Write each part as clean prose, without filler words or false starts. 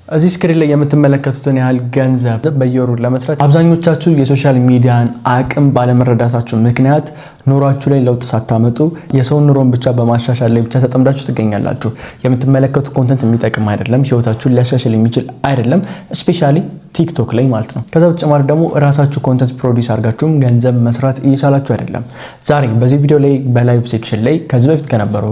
እዚህ ስክሪን ላይ የምትመለከቱትን ያህል ገንዘብ በየወሩ ለመስራት አብዛኞቻችሁ የሶሻል ሚዲያን አቅም ባለመረዳታችሁ ምክንያት ኑሯችሁ ላይ ለውጥ ሳታመጡ የሰው ኑሮን ብቻ በማሻሻል ላይ ብቻ ተጠምዳችሁ ትገኛላችሁ። የምትመለከቱት ኮንተንት የሚጠቅም አይደለም፣ ህይወታችሁን ሊያሻሽል የሚችል አይደለም፣ ስፔሻሊ ቲክቶክ ላይ ማለት ነው። ከዛ በተጨማሪ ደግሞ ራሳችሁ ኮንተንት ፕሮዲዩስ አድርጋችሁም ገንዘብ መስራት እየቻላችሁ አይደለም። ዛሬ በዚህ ቪዲዮ ላይ በላይቭ ሴክሽን ላይ ከዚህ በፊት ከነበሩ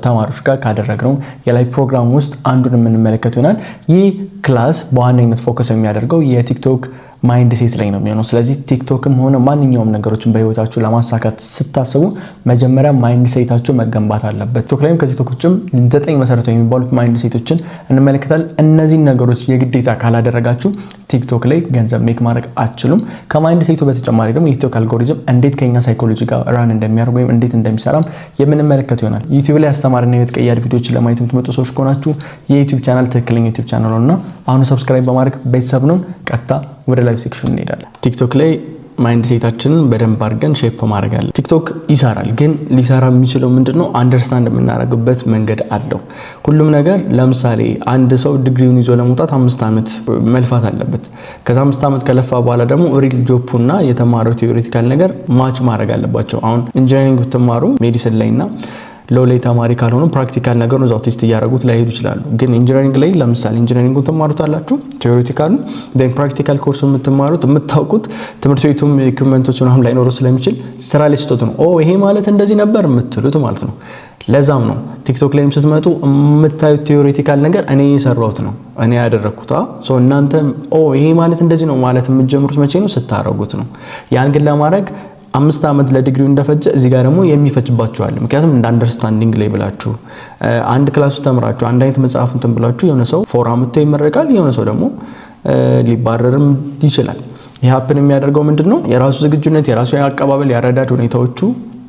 ተማሪዎች ጋር ካደረግነው የላይቭ ፕሮግራም ውስጥ አንዱን የምንመለከት ይሆናል። ይህ ክላስ በዋነኝነት ፎከስ የሚያደርገው የቲክቶክ ማይንድ ሴት ላይ ነው የሚሆነው። ስለዚህ ቲክቶክም ሆነ ማንኛውም ነገሮችን በህይወታችሁ ለማሳካት ስታስቡ መጀመሪያ ማይንድ ሴታችሁ መገንባት አለበት። ቲክቶክ ላይም ከቲክቶክ ውጭም 9 መሰረታዊ የሚባሉት ማይንድ ሴቶችን እንመለከታለን። እነዚህ ነገሮች የግዴታ ካላደረጋችሁ ቲክቶክ ላይ ገንዘብ ሜክ ማድረግ አትችሉም። ከማይንድ ሴቱ በተጨማሪ ደግሞ የቲክቶክ አልጎሪዝም እንዴት ከኛ ሳይኮሎጂ ጋር ራን እንደሚያደርግ ወይም እንዴት እንደሚሰራም የምንመለከት ይሆናል። ዩቲዩብ ላይ አስተማሪና ህይወት ቀያሪ ቪዲዮዎችን ለማየት የምትመጡ ሰዎች ከሆናችሁ የዩቲዩብ ቻናል ትክክለኛ ዩቲዩብ ቻናል ነውና አሁን ሰብስክራይብ በማድረግ ቤተሰብ ነው ቀጥታ ወደ ላይቭ ሴክሽን እንሄዳለን። ቲክቶክ ላይ ማይንድ ሴታችንን በደንብ አድርገን ሼፕ ማድረግ አለ። ቲክቶክ ይሰራል፣ ግን ሊሰራ የሚችለው ምንድነው? አንደርስታንድ የምናደርግበት መንገድ አለው። ሁሉም ነገር ለምሳሌ አንድ ሰው ዲግሪውን ይዞ ለመውጣት 5 ዓመት መልፋት አለበት። ከዛ 5 ዓመት ከለፋ በኋላ ደግሞ ሪል ጆፑና የተማረው ቲዮሪቲካል ነገር ማች ማድረግ አለባቸው። አሁን ኢንጂነሪንግ ብትማሩ ሜዲሲን ላይና ሎሌ ተማሪ ካልሆኑ ፕራክቲካል ነገር ነው ቴስት እያደረጉት ላይሄዱ ይችላሉ። ግን ኢንጂነሪንግ ላይ ለምሳሌ ኢንጂነሪንጉን ትማሩታላችሁ ቲዮሪቲካል ዴን ፕራክቲካል ኮርሱ የምትማሩት የምታውቁት ትምህርት ቤቱም ኢኩዊፕመንቶች ምናምን ላይኖሩ ስለሚችል ስራ ላይ ስትወጡ ነው ይሄ ማለት እንደዚህ ነበር የምትሉት ማለት ነው። ለዛም ነው ቲክቶክ ላይም ስትመጡ የምታዩት ቲዮሪቲካል ነገር እኔ የሰራሁት ነው እኔ ያደረኩት እናንተ ይሄ ማለት እንደዚህ ነው ማለት የምትጀምሩት መቼ ነው? ስታረጉት ነው። ያን ግን ለማድረግ 5 ዓመት ለዲግሪው እንደፈጀ እዚህ ጋር ደግሞ የሚፈጅባችኋል። ምክንያቱም እንደ አንደርስታንዲንግ ላይ ብላችሁ አንድ ክላስ ተምራችሁ አንድ አይነት መጽሐፍ እንትን ብላችሁ የሆነ ሰው 4 ዓመት ይመረቃል፣ የሆነ ሰው ደግሞ ሊባረርም ይችላል። ይሄ ሀፕን የሚያደርገው ምንድነው? የራሱ ዝግጁነት፣ የራሱ ያቀባበል ያረዳድ ሁኔታዎቹ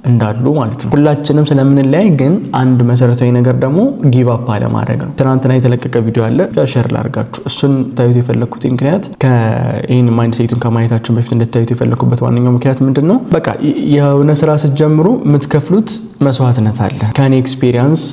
እንዳሉ ማለት ነው። ሁላችንም ስለምንለያይ ግን አንድ መሰረታዊ ነገር ደግሞ ጊቭ አፕ አለ ማድረግ ነው። ትናንትና የተለቀቀ ቪዲዮ አለ ሼር ላድርጋችሁ። እሱን ታዩት የፈለኩት ምክንያት ከኢን ማይንድ ሴቱን ከማየታችን በፊት እንድታዩት የፈለኩበት ዋነኛው ምክንያት ምንድነው? በቃ የሆነ ስራ ስትጀምሩ የምትከፍሉት መስዋዕትነት አለ። ከኔ ኤክስፒሪየንስ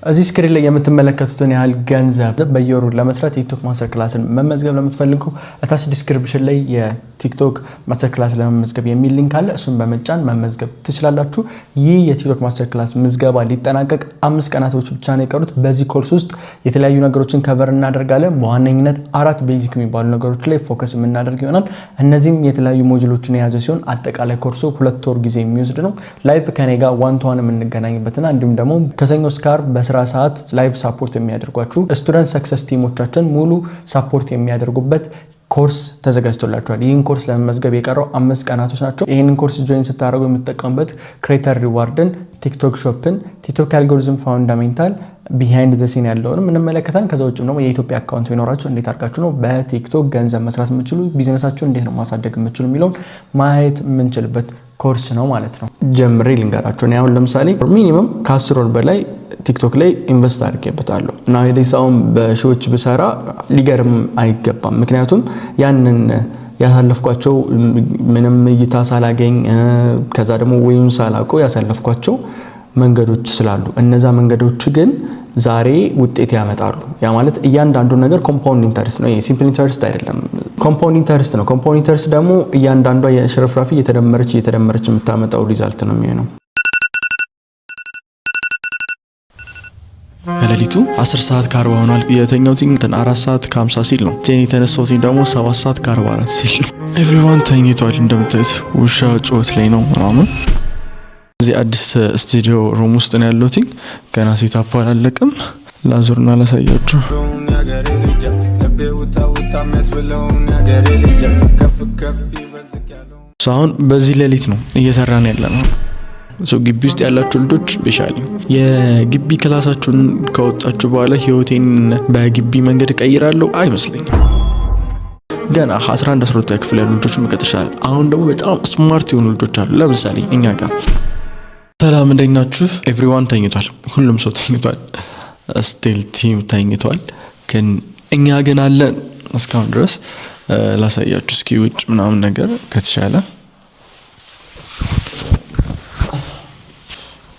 እዚህ ስክሪን ላይ የምትመለከቱትን ያህል ገንዘብ በየወሩ ለመስራት የቲክቶክ ማስተር ክላስን መመዝገብ ለምትፈልጉ እታች ዲስክሪፕሽን ላይ የቲክቶክ ማስተር ክላስ ለመመዝገብ የሚል ሊንክ አለ። እሱን በመጫን መመዝገብ ትችላላችሁ። ይህ የቲክቶክ ማስተር ክላስ ምዝገባ ሊጠናቀቅ 5 ቀናቶች ብቻ ነው የቀሩት። በዚህ ኮርስ ውስጥ የተለያዩ ነገሮችን ከቨር እናደርጋለን። በዋነኝነት 4 ቤዚክ የሚባሉ ነገሮች ላይ ፎከስ የምናደርግ ይሆናል። እነዚህም የተለያዩ ሞጁሎችን የያዘ ሲሆን አጠቃላይ ኮርሱ 2 ወር ጊዜ የሚወስድ ነው። ላይቭ ከኔ ጋር ዋን ቱ ዋን የምንገናኝበትና እንዲሁም ደግሞ ከሰኞ እስከ ዓርብ በስራ ሰዓት ላይቭ ሳፖርት የሚያደርጓችሁ ስቱደንት ሰክሰስ ቲሞቻችን ሙሉ ሳፖርት የሚያደርጉበት ኮርስ ተዘጋጅቶላችኋል። ይህን ኮርስ ለመመዝገብ የቀረው 5 ቀናቶች ናቸው። ይህንን ኮርስ ጆይን ስታደርጉ የምትጠቀሙበት ክሬተር ሪዋርድን፣ ቲክቶክ ሾፕን፣ ቲክቶክ አልጎሪዝም ፋውንዳሜንታል ቢሃይንድ ዘ ሲን ያለውን እንመለከታለን። ከዛ ውጭም ደግሞ የኢትዮጵያ አካውንት ቢኖራችሁ እንዴት አድርጋችሁ ነው በቲክቶክ ገንዘብ መስራት የምትችሉ፣ ቢዝነሳችሁን እንዴት ነው ማሳደግ የምትችሉ የሚለውን ማየት የምንችልበት ኮርስ ነው ማለት ነው። ጀምሬ ልንገራችሁ። እኔ አሁን ለምሳሌ ሚኒመም ከ10 ወር በላይ ቲክቶክ ላይ ኢንቨስት አድርጌበታለሁ እና የደሳውን በሺዎች ብሰራ ሊገርም አይገባም። ምክንያቱም ያንን ያሳለፍኳቸው ምንም እይታ ሳላገኝ ከዛ ደግሞ ወይን ሳላውቀው ያሳለፍኳቸው መንገዶች ስላሉ እነዛ መንገዶች ግን ዛሬ ውጤት ያመጣሉ። ያ ማለት እያንዳንዱ ነገር ኮምፓውንድ ኢንተረስት ነው። ይሄ ሲምፕል ኢንተረስት አይደለም፣ ኮምፓውንድ ኢንተረስት ነው። ኮምፓውንድ ኢንተረስት ደግሞ እያንዳንዷ የሽርፍራፊ እየተደመረች የምታመጣው ሪዛልት ነው የሚሆነው። ከሌሊቱ 10 ሰዓት ከ40 ሆኗል። የተኛው ቲንግ 4 ሰዓት ከ50 ሲል ነው። ቴን የተነሳው ቲንግ ደግሞ 7 ሰዓት ከ44 ሲል ነው። ኤቭሪዋን ተኝቷል። እንደምታዩት ውሻ ጩኸት ላይ ነው ምናምን። እዚህ አዲስ ስቱዲዮ ሩም ውስጥ ነው ያለው ቲንግ። ገና ሴታፕ አላለቀም። ላዙርና ላሳያችሁ። አሁን በዚህ ሌሊት ነው እየሰራን ያለነው። ግቢ ውስጥ ያላችሁ ልጆች ስፔሻሊ የግቢ ክላሳችሁን ከወጣችሁ በኋላ ህይወቴን በግቢ መንገድ ቀይራለሁ አይመስለኝም። ገና 11 12 ክፍል ያሉ ልጆች መቀጠሻል። አሁን ደግሞ በጣም ስማርት የሆኑ ልጆች አሉ። ለምሳሌ እኛ ጋር ሰላም እንደኛችሁ። ኤቭሪዋን ተኝቷል። ሁሉም ሰው ተኝቷል። ስቲል ቲም ተኝቷል። ግን እኛ ግን አለን እስካሁን ድረስ። ላሳያችሁ እስኪ ውጭ ምናምን ነገር ከተሻለ።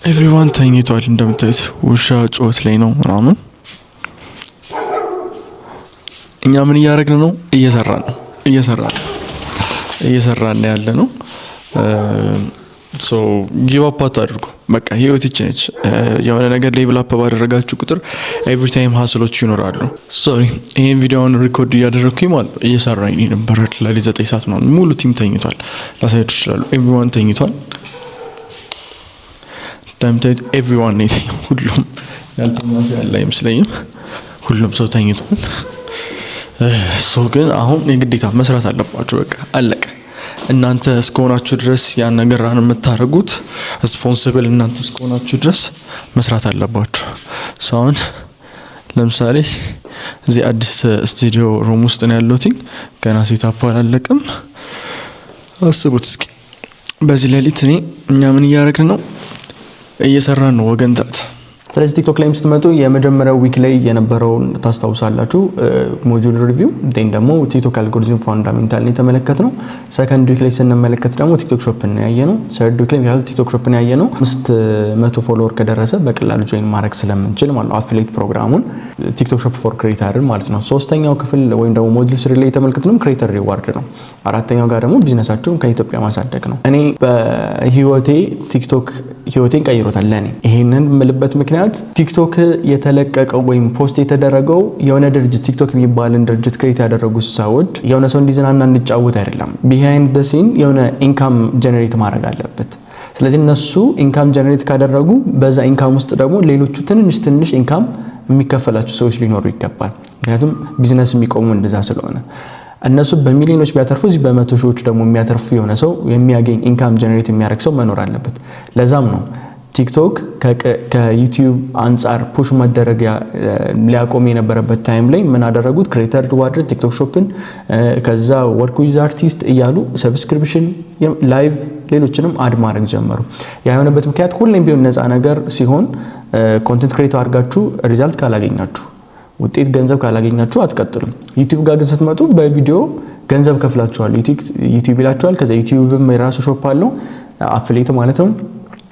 ኤቭሪዋን ተኝቷል። እንደምታዩት ውሻ ጩኸት ላይ ነው ምናምን። እኛ ምን እያደረግን ነው? እየሰራን ያለ ነው። ሶ ጊቭ አፕ አታድርጉ። በቃ ህይወት ይህች ነች። የሆነ ነገር ሌቭል አፕ ባደረጋችሁ ቁጥር ኤቭሪ ታይም ሀስሎች ይኖራሉ። ሶሪ ይሄን ቪዲዮውን ሪኮርድ እያደረግኩኝ ማለት ነው እየሰራኝ ነበር። ለሊት 9 ሰዓት ነው። ሙሉ ቲም ተኝቷል። ላሳያችሁ ይችላሉ። ኤቭሪዋን ተኝቷል። እንደምታዩት ኤቭሪዋን ነው የተኛው። ሁሉም ያልተኛ ሰው ያለ አይመስለኝም። ሁሉም ሰው ተኝቷል። ሶ ግን አሁን የግዴታ መስራት አለባችሁ። በቃ አለቀ። እናንተ እስከሆናችሁ ድረስ ያን ነገር ራን የምታደርጉት ሪስፖንሲብል እናንተ እስከሆናችሁ ድረስ መስራት አለባችሁ። አሁን ለምሳሌ እዚህ አዲስ ስቱዲዮ ሩም ውስጥ ነው ያለሁት። ገና ሴታፕ አላለቀም። አስቡት እስኪ በዚህ ሌሊት እኛ ምን እያደረግን ነው? እየሰራን ነው ወገንታት። ስለዚህ ቲክቶክ ላይ ስትመጡ የመጀመሪያው ዊክ ላይ የነበረውን ታስታውሳላችሁ፣ ሞጁል ሪቪው ዴን ደግሞ ቲክቶክ አልጎሪዝም ፋንዳሜንታል ነው የተመለከትነው። ሰከንድ ዊክ ላይ ስንመለከት ደግሞ ቲክቶክ ሾፕን ያየነው። ሰርድ ዊክ ላይ ቲክቶክ ሾፕን ያየነው 500 ፎሎወር ከደረሰ በቀላሉ ጆይን ማድረግ ስለምንችል ማለት ነው፣ አፊሊየት ፕሮግራሙን ቲክቶክ ሾፕ ፎር ክሬተርን ማለት ነው። ሶስተኛው ክፍል ወይም ደግሞ ሞጁል 3 ላይ የተመለከትነው ክሬተር ሪዋርድ ነው። አራተኛው ጋር ደግሞ ቢዝነሳቸውን ከኢትዮጵያ ማሳደግ ነው። እኔ በህይወቴ ቲክቶክ ህይወቴን ቀይሮታል። ለኔ ይሄንን የምልበት ምክንያት ቲክቶክ የተለቀቀው ወይም ፖስት የተደረገው የሆነ ድርጅት ቲክቶክ የሚባልን ድርጅት ክሬት ያደረጉት ሰዎች የሆነ ሰው እንዲዝናና እንዲጫወት አይደለም። ቢሃይንድ ዘ ሲን የሆነ ኢንካም ጀነሬት ማድረግ አለበት። ስለዚህ እነሱ ኢንካም ጀነሬት ካደረጉ በዛ ኢንካም ውስጥ ደግሞ ሌሎቹ ትንሽ ኢንካም የሚከፈላቸው ሰዎች ሊኖሩ ይገባል። ምክንያቱም ቢዝነስ የሚቆሙ እንደዛ ስለሆነ እነሱ በሚሊዮኖች ቢያተርፉ እዚህ በመቶ ሺዎች ደግሞ የሚያተርፉ የሆነ ሰው የሚያገኝ ኢንካም ጀነሬት የሚያደርግ ሰው መኖር አለበት። ለዛም ነው ቲክቶክ ከዩቲዩብ አንጻር ፑሽ መደረግ ሊያቆም የነበረበት ታይም ላይ ምን አደረጉት? ክሬተር ሪዋርድ፣ ቲክቶክ ሾፕን፣ ከዛ ወርክ ዊዝ አርቲስት እያሉ ሰብስክሪፕሽን፣ ላይቭ፣ ሌሎችንም አድ ማድረግ ጀመሩ። ያ የሆነበት ምክንያት ሁሌም ቢሆን ነፃ ነገር ሲሆን ኮንቴንት ክሬት አድርጋችሁ ሪዛልት ካላገኛችሁ ውጤት ገንዘብ ካላገኛችሁ አትቀጥሉም። ዩቲዩብ ጋር ግን ስትመጡ በቪዲዮ ገንዘብ ከፍላችኋል። ዩቲዩብ ይላችኋል። ከዛ ዩቲዩብም የራሱ ሾፕ አለው፣ አፍሊየት ማለት ነው፣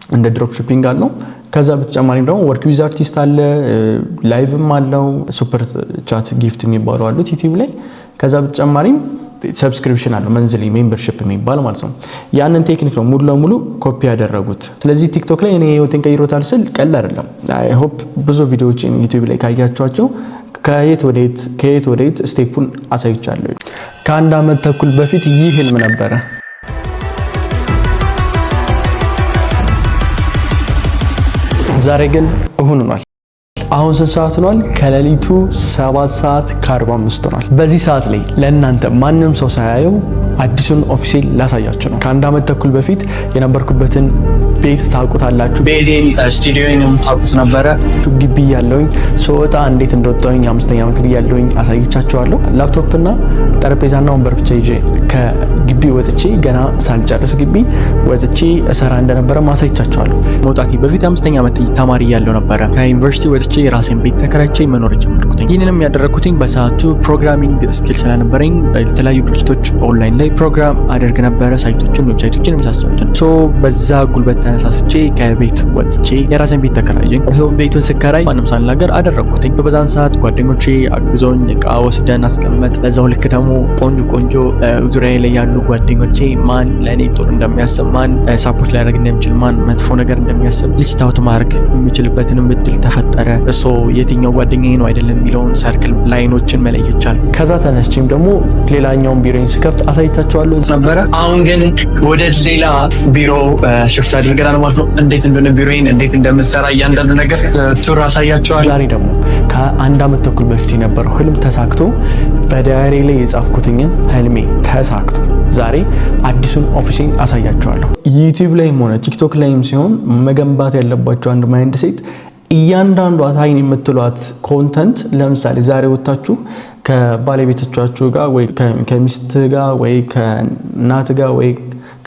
እንደ ድሮፕ ሺፒንግ አለው። ከዛ በተጨማሪም ደግሞ ወርክ ዊዝ አርቲስት አለ፣ ላይቭም አለው፣ ሱፐር ቻት ጊፍት የሚባሉ አሉት ዩቲዩብ ላይ። ከዛ በተጨማሪም ሰብስክሪፕሽን አለው፣ መንዝሊ ሜምበርሺፕ የሚባል ማለት ነው። ያንን ቴክኒክ ነው ሙሉ ለሙሉ ኮፒ ያደረጉት። ስለዚህ ቲክቶክ ላይ እኔ ህይወቴን ቀይሮታል ስል ቀላል አይደለም። አይ ሆፕ ብዙ ቪዲዮዎችን ዩቲዩብ ላይ ካያችኋቸው ከየት ወዴት ስቴፑን አሳይቻለሁ። ከአንድ ዓመት ተኩል በፊት ይህ ህልም ነበረ። ዛሬ ግን እሁን ሆኗል። አሁን 6 ሰዓት ሆኗል። ከሌሊቱ 7 ሰዓት ከ45 ሆኗል። በዚህ ሰዓት ላይ ለእናንተ ማንም ሰው ሳያየው አዲሱን ኦፊሴል ላሳያችሁ ነው። ከአንድ ዓመት ተኩል በፊት የነበርኩበትን ቤት ታውቁታላችሁ። ቤቴን ስቱዲዮንም ታውቁት ነበረ። ግቢ ያለውኝ ስወጣ እንዴት እንደወጣሁኝ 5ኛ ዓመት ላይ ያለውኝ አሳይቻችኋለሁ። ላፕቶፕና ጠረጴዛና ወንበር ብቻ ይዤ ከግቢ ወጥቼ ገና ሳልጨርስ ግቢ ወጥቼ እሰራ እንደነበረ ማሳይቻችኋለሁ። መውጣቴ በፊት 5ኛ ዓመት ተማሪ ያለው ነበረ። ከዩኒቨርሲቲ ወጥቼ የራሴን ቤት ተከራይቼ መኖር ጀመርኩኝ። ይህንንም ያደረኩትኝ በሰዓቱ ፕሮግራሚንግ ስኪል ስለነበረኝ የተለያዩ ድርጅቶች ኦንላይን ላይ ፕሮግራም አደርግ ነበረ፣ ሳይቶችን፣ ዌብሳይቶችን የመሳሰሉትን። በዛ ጉልበት ተነሳስቼ ከቤት ወጥቼ የራሴን ቤት ተከራየኝ። ቤቱን ስከራይ ማንም ሳልናገር አደረኩትኝ። በዛን ሰዓት ጓደኞቼ አግዘውኝ እቃ ወስደን አስቀመጥ። በዛው ልክ ደግሞ ቆንጆ ዙሪያ ላይ ያሉ ጓደኞቼ ማን ለእኔ ጥሩ እንደሚያስብ፣ ማን ሳፖርት ሊያደርግ እንደሚችል፣ ማን መጥፎ ነገር እንደሚያስብ ሊስት አውት ማድረግ የሚችልበትንም እድል ተፈጠረ። እሱ የትኛው ጓደኛዬ ነው አይደለም የሚለውን ሰርክል ላይኖችን መለየት ቻልኩ። ከዛ ተነስቼም ደግሞ ሌላኛውን ቢሮን ስከፍት አሳይቻቸዋለሁ ነበረ። አሁን ግን ወደ ሌላ ቢሮ ሽፍት አድርገናል ማለት ነው። እንዴት እንደሆነ ቢሮዬን እንዴት እንደምሰራ እያንዳንዱ ነገር ቱር አሳያቸዋለሁ። ዛሬ ደግሞ ከአንድ ዓመት ተኩል በፊት የነበረው ህልም ተሳክቶ በዳይሪ ላይ የጻፍኩትኝን ህልሜ ተሳክቶ ዛሬ አዲሱን ኦፊሴን አሳያቸዋለሁ። ዩቲዩብ ላይም ሆነ ቲክቶክ ላይም ሲሆን መገንባት ያለባቸው አንድ ማይንድ ሴት እያንዳንዱ አታይን የምትሏት ኮንተንት ለምሳሌ ዛሬ ወጣችሁ ከባለቤቶቻችሁ ጋር ወይ ከሚስት ጋር ወይ ከእናት ጋር ወይ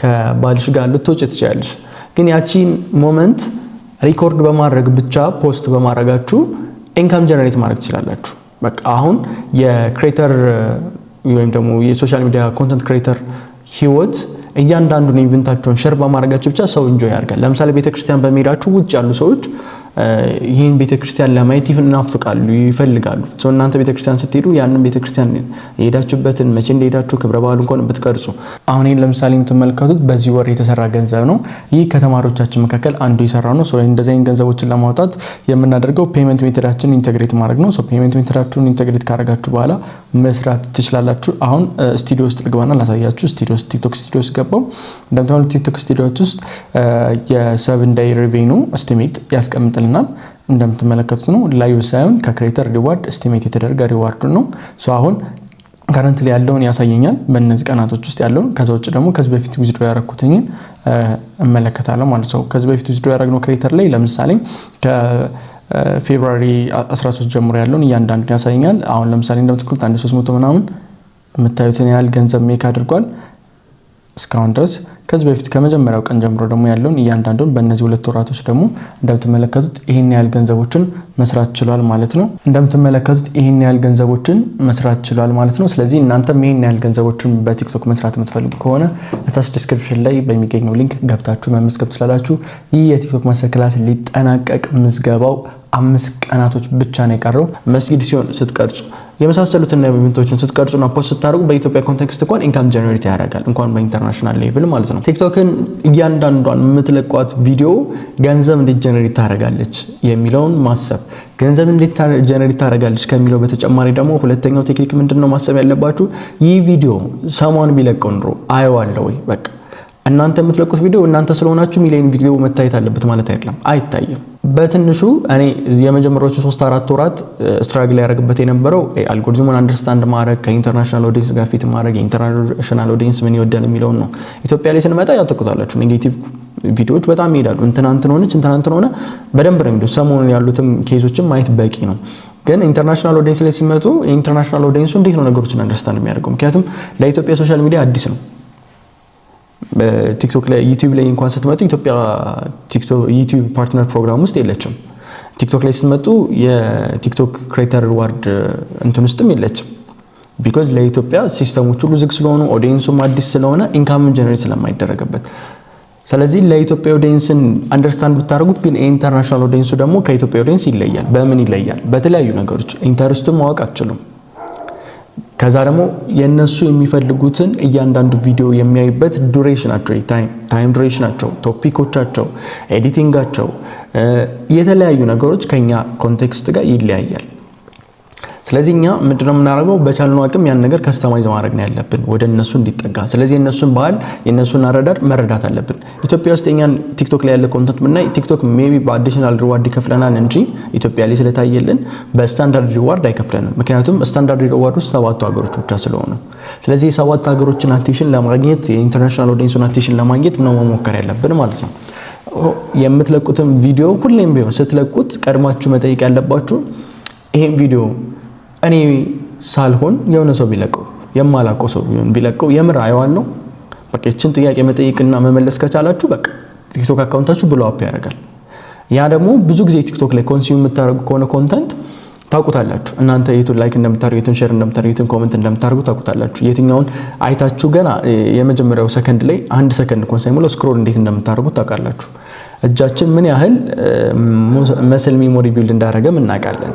ከባልሽ ጋር ልትወጪ ትችያለሽ። ግን ያቺን ሞመንት ሪኮርድ በማድረግ ብቻ ፖስት በማድረጋችሁ ኢንካም ጀነሬት ማድረግ ትችላላችሁ። በቃ አሁን የክሬተር ወይም ደግሞ የሶሻል ሚዲያ ኮንተንት ክሬተር ህይወት እያንዳንዱን ኢቨንታቸውን ሼር በማድረጋችሁ ብቻ ሰው ኢንጆይ ያደርጋል። ለምሳሌ ቤተክርስቲያን በመሄዳችሁ ውጭ ያሉ ሰዎች ይሄን ቤተክርስቲያን ለማየት ይናፍቃሉ ይፈልጋሉ ሶ እናንተ ቤተክርስቲያን ስትሄዱ ያንን ቤተክርስቲያን የሄዳችሁበትን መቼ እንደሄዳችሁ ክብረ በዓሉ እንኳን ብትቀርጹ አሁን ይሄን ለምሳሌ የምትመለከቱት በዚህ ወር የተሰራ ገንዘብ ነው ይህ ከተማሪዎቻችን መካከል አንዱ ይሰራው ነው ሶ እንደዚህ አይነት ገንዘቦችን ለማውጣት የምናደርገው ፔመንት ሜተዳችን ኢንተግሬት ማድረግ ነው ሶ ፔመንት ሜተዳችሁን ኢንተግሬት ካደረጋችሁ በኋላ መስራት ትችላላችሁ አሁን ስቱዲዮ ውስጥ ልግባና ላሳያችሁ ስቱዲዮ ውስጥ ቲክቶክ ስቱዲዮ ውስጥ ገባው እንደምታውቁት ቲክቶክ ስቱዲዮ ውስጥ የ7 ዴይ ሪቬኒው ኤስቲሜት ያስቀምጥልናል እንደምትመለከቱት ነው ላይቭ ሳይሆን ከክሬተር ሪዋርድ ኤስቲሜት የተደረገ ሪዋርድ ነው ሶ አሁን ካረንትሊ ያለውን ያሳየኛል በእነዚህ ቀናቶች ውስጥ ያለውን ከዛ ውጭ ደግሞ ከዚህ በፊት ዊዝድሮ ያረኩትኝ እመለከታለሁ ማለት ነው ከዚህ በፊት ዊዝድሮ ያረግነው ክሬተር ላይ ለምሳሌ ከፌብሩዋሪ 13 ጀምሮ ያለውን እያንዳንዱ ያሳየኛል አሁን ለምሳሌ እንደምትከታተሉት 1300 ምናምን የምታዩትን ያህል ገንዘብ ሜክ አድርጓል እስካሁን ድረስ ከዚህ በፊት ከመጀመሪያው ቀን ጀምሮ ደግሞ ያለውን እያንዳንዱን በእነዚህ ሁለት ወራቶች ደግሞ እንደምትመለከቱት ይሄን ያህል ገንዘቦችን መስራት ችሏል ማለት ነው እንደምትመለከቱት ይሄን ያህል ገንዘቦችን መስራት ችሏል ማለት ነው ስለዚህ እናንተም ይሄን ያህል ገንዘቦችን በቲክቶክ መስራት የምትፈልጉ ከሆነ እታች ዲስክሪፕሽን ላይ በሚገኘው ሊንክ ገብታችሁ መመዝገብ ትችላላችሁ ይህ የቲክቶክ ማስተር ክላስ ሊጠናቀቅ ምዝገባው 5 ቀናቶች ብቻ ነው የቀረው መስጊድ ሲሆን ስትቀርጹ የመሳሰሉትና ኢቨንቶችን ስትቀርጹና ፖስት ስታደርጉ በኢትዮጵያ ኮንቴክስት እንኳን ኢንካም ጀነሬት ያደርጋል እንኳን በኢንተርናሽናል ሌቭል ማለት ነው ቲክቶክን እያንዳንዷን የምትለቋት ቪዲዮ ገንዘብ እንዴት ጀነሬት ታደርጋለች የሚለውን ማሰብ ገንዘብ እንዴት ጀነሬት ታደርጋለች ከሚለው በተጨማሪ ደግሞ ሁለተኛው ቴክኒክ ምንድነው ማሰብ ያለባችሁ ይህ ቪዲዮ ሰሞን ቢለቀው ነው አየዋለሁ ወይ በቃ እናንተ የምትለቁት ቪዲዮ እናንተ ስለሆናችሁ ሚሊዮን ቪዲዮ መታየት አለበት ማለት አይደለም አይታየም በትንሹ እኔ የመጀመሪያዎቹ 3-4 ወራት ስትራግል ያደርግበት የነበረው አልጎሪዝሙን አንደርስታንድ ማድረግ ከኢንተርናሽናል ኦዲየንስ ጋር ፊት ማድረግ ኢንተርናሽናል ኦዲየንስ ምን ይወዳል የሚለው ነው ኢትዮጵያ ላይ ስንመጣ ያተቁታላችሁ ኔጌቲቭ ቪዲዮዎች በጣም ይሄዳሉ እንትን ሆነ በደንብ ነው የሚሉት ሰሞኑን ያሉትም ኬዞችን ማየት በቂ ነው ግን ኢንተርናሽናል ኦዲየንስ ላይ ሲመጡ ኢንተርናሽናል ኦዲየንሱ እንዴት ነው ነገሮችን አንደርስታንድ የሚያደርገው ምክንያቱም ለኢትዮጵያ ሶሻል ሚዲያ አዲስ ነው በቲክቶክ ላይ ዩቲዩብ ላይ እንኳን ስትመጡ ኢትዮጵያ ቲክቶክ ዩቲዩብ ፓርትነር ፕሮግራም ውስጥ የለችም ቲክቶክ ላይ ስትመጡ የቲክቶክ ክሬተር ሪዋርድ እንትን ውስጥም የለችም ቢኮዝ ለኢትዮጵያ ሲስተሞች ሁሉ ዝግ ስለሆኑ ኦዲየንሱም አዲስ ስለሆነ ኢንካም ጀነሬት ስለማይደረግበት ስለዚህ ለኢትዮጵያ ኦዲየንስን አንደርስታንድ ብታደርጉት ግን ኢንተርናሽናል ኦዲየንሱ ደግሞ ከኢትዮጵያ ኦዲየንስ ይለያል በምን ይለያል በተለያዩ ነገሮች ኢንተረስቱን ማወቅ አትችሉም ከዛ ደግሞ የነሱ የሚፈልጉትን እያንዳንዱ ቪዲዮ የሚያዩበት ዱሬሽናቸው ታይም ዱሬሽናቸው ቶፒኮቻቸው ኤዲቲንጋቸው የተለያዩ ነገሮች ከኛ ኮንቴክስት ጋር ይለያያል ስለዚህ እኛ ምንድነው የምናደርገው በቻልነው አቅም ያን ነገር ከስተማይዝ ማድረግ ነው ያለብን ወደ እነሱ እንዲጠጋ ስለዚህ የነሱን ባህል የነሱን አረዳድ መረዳት አለብን ኢትዮጵያ ውስጥ እኛን ቲክቶክ ላይ ያለ ኮንተንት ምናይ ቲክቶክ ሜቢ በአዲሽናል ሪዋርድ ይከፍለናል እንጂ ኢትዮጵያ ላይ ስለታየልን በስታንዳርድ ሪዋርድ አይከፍለንም ምክንያቱም ስታንዳርድ ሪዋርድ ውስጥ 7 ሀገሮች ብቻ ስለሆነ ስለዚህ 7 ሀገሮችን አቴንሽን ለማግኘት የኢንተርናሽናል ኦዲየንሱን አቴንሽን ለማግኘት ነው መሞከር ያለብን ማለት ነው የምትለቁትን ቪዲዮ ሁሌም ቢሆን ስትለቁት ቀድማችሁ መጠየቅ ያለባችሁ ይሄን ቪዲዮ እኔ ሳልሆን የሆነ ሰው ቢለቀው የማላቀው ሰው ቢለቀው የምር አየዋለሁ በቃ እቺን ጥያቄ መጠየቅና መመለስ ከቻላችሁ በቃ ቲክቶክ አካውንታችሁ ብሎ አፕ ያደርጋል ያ ደግሞ ብዙ ጊዜ ቲክቶክ ላይ ኮንሱም የምታደርጉ ከሆነ ኮንተንት ታውቁታላችሁ እናንተ የቱን ላይክ እንደምታደርጉ የቱን ሼር እንደምታደርጉ የቱን ኮሜንት እንደምታደርጉ ታውቁታላችሁ የትኛውን አይታችሁ ገና የመጀመሪያው ሰከንድ ላይ 1 ሰከንድ ኮንሳይሙሎ ስክሮል እንዴት እንደምታደርጉ ታውቃላችሁ እጃችን ምን ያህል መስል ሜሞሪ ቢልድ እንዳደረገ እናውቃለን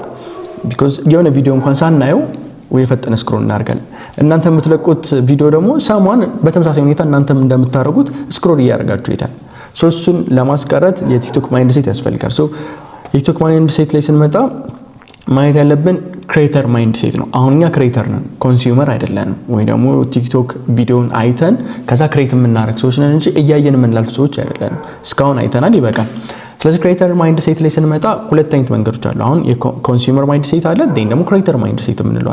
because የሆነ ቪዲዮ እንኳን ሳናየው ወይ ፈጠነ ስክሮል እናርጋለን እናንተ የምትለቁት ቪዲዮ ደግሞ ሳማን በተመሳሳይ ሁኔታ እናንተም እንደምታደርጉት ስክሮል ያያርጋችሁ ይታል ሶ እሱን ለማስቀረት የቲክቶክ ማይንድ ሴት ያስፈልጋል ሶ የቲክቶክ ማይንድ ሴት ላይ ስንመጣ ማየት ያለብን ክሬተር ማይንድ ሴት ነው አሁንኛ ክሬተር ነን ኮንሱመር አይደለንም ወይ ደግሞ ቲክቶክ ቪዲዮን አይተን ከዛ ክሬት የምናደርግ ሰዎች ነን እንጂ እያየን የምንላልፍ ሰዎች አይደለንም እስካሁን አይተናል ይበቃል ስለዚህ ክሬተር ማይንድ ሴት ላይ ስንመጣ ሁለት አይነት መንገዶች አሉ አሁን የኮንሱመር ማይንድ ሴት አለ ደግሞ ክሬተር ማይንድ ሴት የምንለው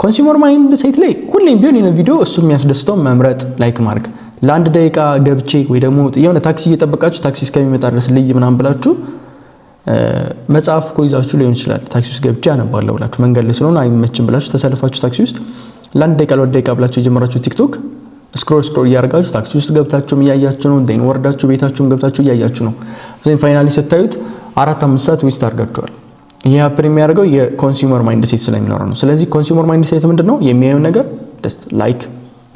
ኮንሱመር ማይንድ ሴት ላይ ሁሌም ቢሆን የነ ቪዲዮ እሱ የሚያስደስተው መምረጥ ላይክ ማድረግ ለአንድ ደቂቃ ገብቼ ወይ ደግሞ የሆነ ታክሲ እየጠበቃችሁ ታክሲ እስከሚመጣ ድረስ ልይ ምናምን ብላችሁ መጽሐፍ ኮይዛችሁ ሊሆን ይችላል ታክሲ ውስጥ ገብቼ አነባለሁ ብላችሁ መንገድ ላይ ስለሆነ አይመችም ብላችሁ ተሰልፋችሁ ታክሲ ውስጥ ለአንድ ደቂቃ ለወደ ደቂቃ ብላችሁ የጀመራችሁ ቲክቶክ ስክሮል ያርጋችሁ ታክሲ ውስጥ ገብታችሁ ያያችሁ ነው ደን ወርዳችሁ ቤታችሁን ገብታችሁ ያያችሁ ነው ዘን ፋይናሊ ስታዩት 4-5 ሰዓት ዌስት አድርጋችኋል ይሄ ሀፕን የሚያደርገው የኮንሱመር ማይንድ ሴት ስለሚኖረው ነው ስለዚህ ኮንሱመር ማይንድ ሴት ምንድነው የሚያየው ነገር just ላይክ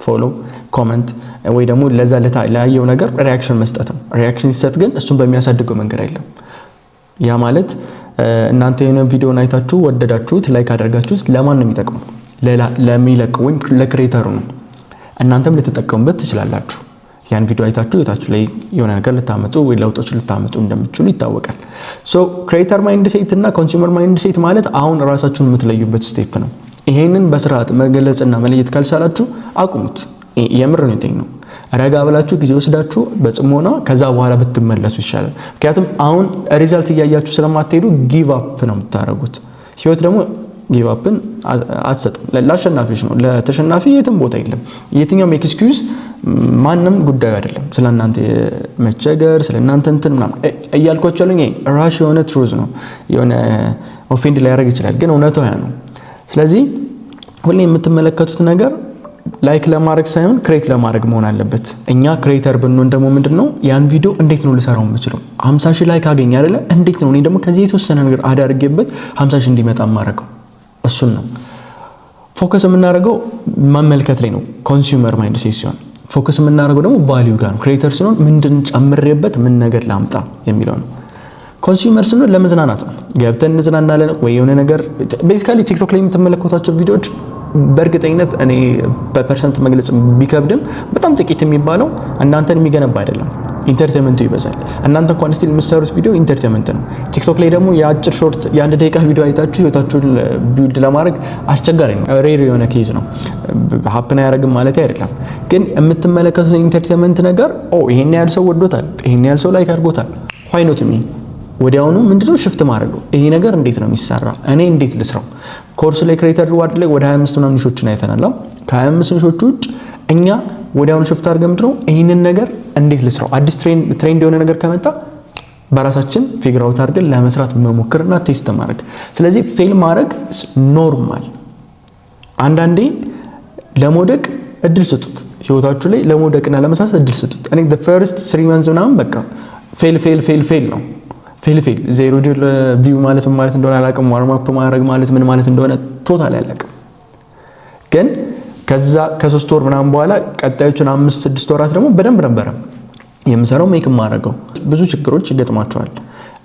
ፎሎ ኮሜንት ወይ ደግሞ ለዛ ለያየው ነገር ሪአክሽን መስጠት ነው ሪአክሽን ሲሰጥ ግን እሱን በሚያሳድገው መንገድ አይደለም ያ ማለት እናንተ የሆነ ቪዲዮን አይታችሁ ወደዳችሁት ላይክ አደረጋችሁት ለማን ነው የሚጠቅመው? ለሚለቀው ወይም ለክሬተሩ ነው። እናንተም ልትጠቀሙበት ትችላላችሁ። ያን ቪዲዮ አይታችሁ የታችሁ ላይ የሆነ ነገር ልታመጡ ወይ ለውጦች ልታመጡ እንደምትችሉ ይታወቃል። ሶ ክሬተር ማይንድ ሴት እና ኮንሱመር ማይንድ ሴት ማለት አሁን ራሳችሁን የምትለዩበት ስቴፕ ነው። ይሄንን በስርዓት መገለጽና መለየት ካልቻላችሁ አቁሙት። የምር ነው። ረጋ ብላችሁ ጊዜ ወስዳችሁ በጽሞና ከዛ በኋላ ብትመለሱ ይሻላል። ምክንያቱም አሁን ሪዛልት እያያችሁ ስለማትሄዱ ጊቭ አፕ ነው የምታደርጉት። ህይወት ደግሞ ጊቭ አፕን አትሰጥም። ለአሸናፊዎች ነው። ለተሸናፊ የትም ቦታ የለም። የትኛውም ኤክስኪዩዝ ማንም ጉዳዩ አይደለም። ስለናንተ መቸገር ስለናንተ እንትን ምናምን እያልኳችሁ ያለኝ ራሽ የሆነ ትሩዝ ነው። የሆነ ኦፌንድ ላይ ያደርግ ይችላል፣ ግን እውነታው ያ ነው። ስለዚህ ሁሌ የምትመለከቱት ነገር ላይክ ለማድረግ ሳይሆን ክሬት ለማድረግ መሆን አለበት። እኛ ክሬተር ብንሆን ደግሞ ምንድነው ያን ቪዲዮ እንዴት ነው ልሰራው የምችለው? 50,000 ላይክ አገኘ አይደለ? እንዴት ነው እኔ ደግሞ ከዚህ የተወሰነ ነገር አዳርጌበት 50,000 እንዲመጣ ማድረገው? እሱን ነው ፎከስ የምናደርገው፣ መመልከት ላይ ነው። ኮንሱመር ማይንድ ሴት ሲሆን ፎከስ የምናደርገው ደግሞ ቫልዩ ጋር ነው። ክሬተር ሲሆን ምንድን ጨምሬበት ምን ነገር ላምጣ የሚለው ነው። ኮንሱመር ሲሆን ለመዝናናት ነው። ገብተን እንዝናናለን ወይ የሆነ ነገር ቤዚካሊ ቲክቶክ ላይ የምትመለከቷቸው ቪዲዮዎች በእርግጠኝነት እኔ በፐርሰንት መግለጽ ቢከብድም በጣም ጥቂት የሚባለው እናንተን የሚገነባ አይደለም። ኢንተርቴይንመንቱ ይበዛል። እናንተ እንኳን ስቲል የምትሰሩት ቪዲዮ ኢንተርቴይንመንት ነው። ቲክቶክ ላይ ደግሞ የአጭር ሾርት የ1 ደቂቃ ቪዲዮ አይታችሁ ህይወታችሁን ቢልድ ለማድረግ አስቸጋሪ ነው። ሬር የሆነ ኬዝ ነው። ሀፕን አያደርግም ማለት አይደለም፣ ግን የምትመለከቱት ኢንተርቴይንመንት ነገር ይሄን ያህል ሰው ወዶታል፣ ይሄን ያህል ሰው ላይክ አድርጎታል፣ why not me? ወዲያውኑ ምንድነው ሽፍት ማድረግ ነው። ይሄ ነገር እንዴት ነው የሚሰራ? እኔ እንዴት ልስራው? ኮርስ ላይ ክሬተር ሪዋርድ ላይ ወደ 25 ምናምን ኒሾችን አይተናል። ከ25 ኒሾች ውጭ እኛ ወዲያውኑ ሽፍት አድርገን ምንድነው ይሄንን ነገር እንዴት ልስራው? አዲስ ትሬንድ የሆነ ነገር ከመጣ በራሳችን ፊግር አውት አድርገን ለመስራት መሞከርና ቴስት ማድረግ። ስለዚህ ፌል ማድረግ ኖርማል። አንዳንዴ ለመውደቅ እድል ስጡት። ህይወታችሁ ላይ ለመውደቅና ለመሳሳት እድል ስጡት። እኔ the first 3 months ምናምን በቃ ፌል ነው። ፌል ዜሮ ጅል ቪው ማለት ምን ማለት እንደሆነ አላውቅም። ዋርም አፕ ማድረግ ማለት ምን ማለት እንደሆነ ቶታሊ አላውቅም። ግን ከዛ ከ3 ወር ምናምን በኋላ ቀጣዮቹን 5-6 ወራት ደግሞ በደንብ ነበረ የምሰራው ሜክ ማድረገው። ብዙ ችግሮች ይገጥማቸዋል።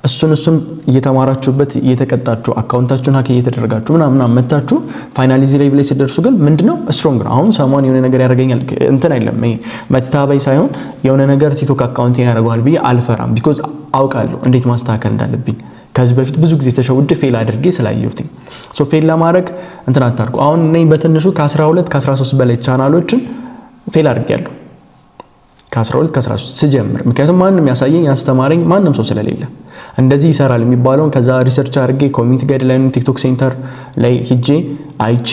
እሱን እየተማራችሁበት እየተቀጣችሁ አካውንታችሁን ሀክ እየተደረጋችሁ ምናምን መታችሁ ፋይናሊ ዚ ሌቭል ላይ ሲደርሱ ግን ምንድነው ስትሮንግ ነው። አሁን ሰሞን የሆነ ነገር ያደርገኛል እንትን አይደለም መታበይ ሳይሆን የሆነ ነገር ቲክቶክ አካውንቴን ያደርገዋል ብዬ አልፈራም። ቢኮዝ አውቃለሁ እንዴት ማስተካከል እንዳለብኝ። ከዚህ በፊት ብዙ ጊዜ ተሸውድ ፌል አድርጌ ስላየሁት ሶ ፌል ለማድረግ እንትን አታርጉ። አሁን እኔ በትንሹ ከ12 ከ13 በላይ ቻናሎችን ፌል አድርጌያለሁ ከ12 ከ13 ስጀምር። ምክንያቱም ማንንም ያሳየኝ ያስተማረኝ ማንንም ሰው ስለሌለ እንደዚህ ይሰራል የሚባለውን ከዛ ሪሰርች አድርጌ ኮሚኒቲ ጋይድላይን ቲክቶክ ሴንተር ላይ ሂጄ አይቼ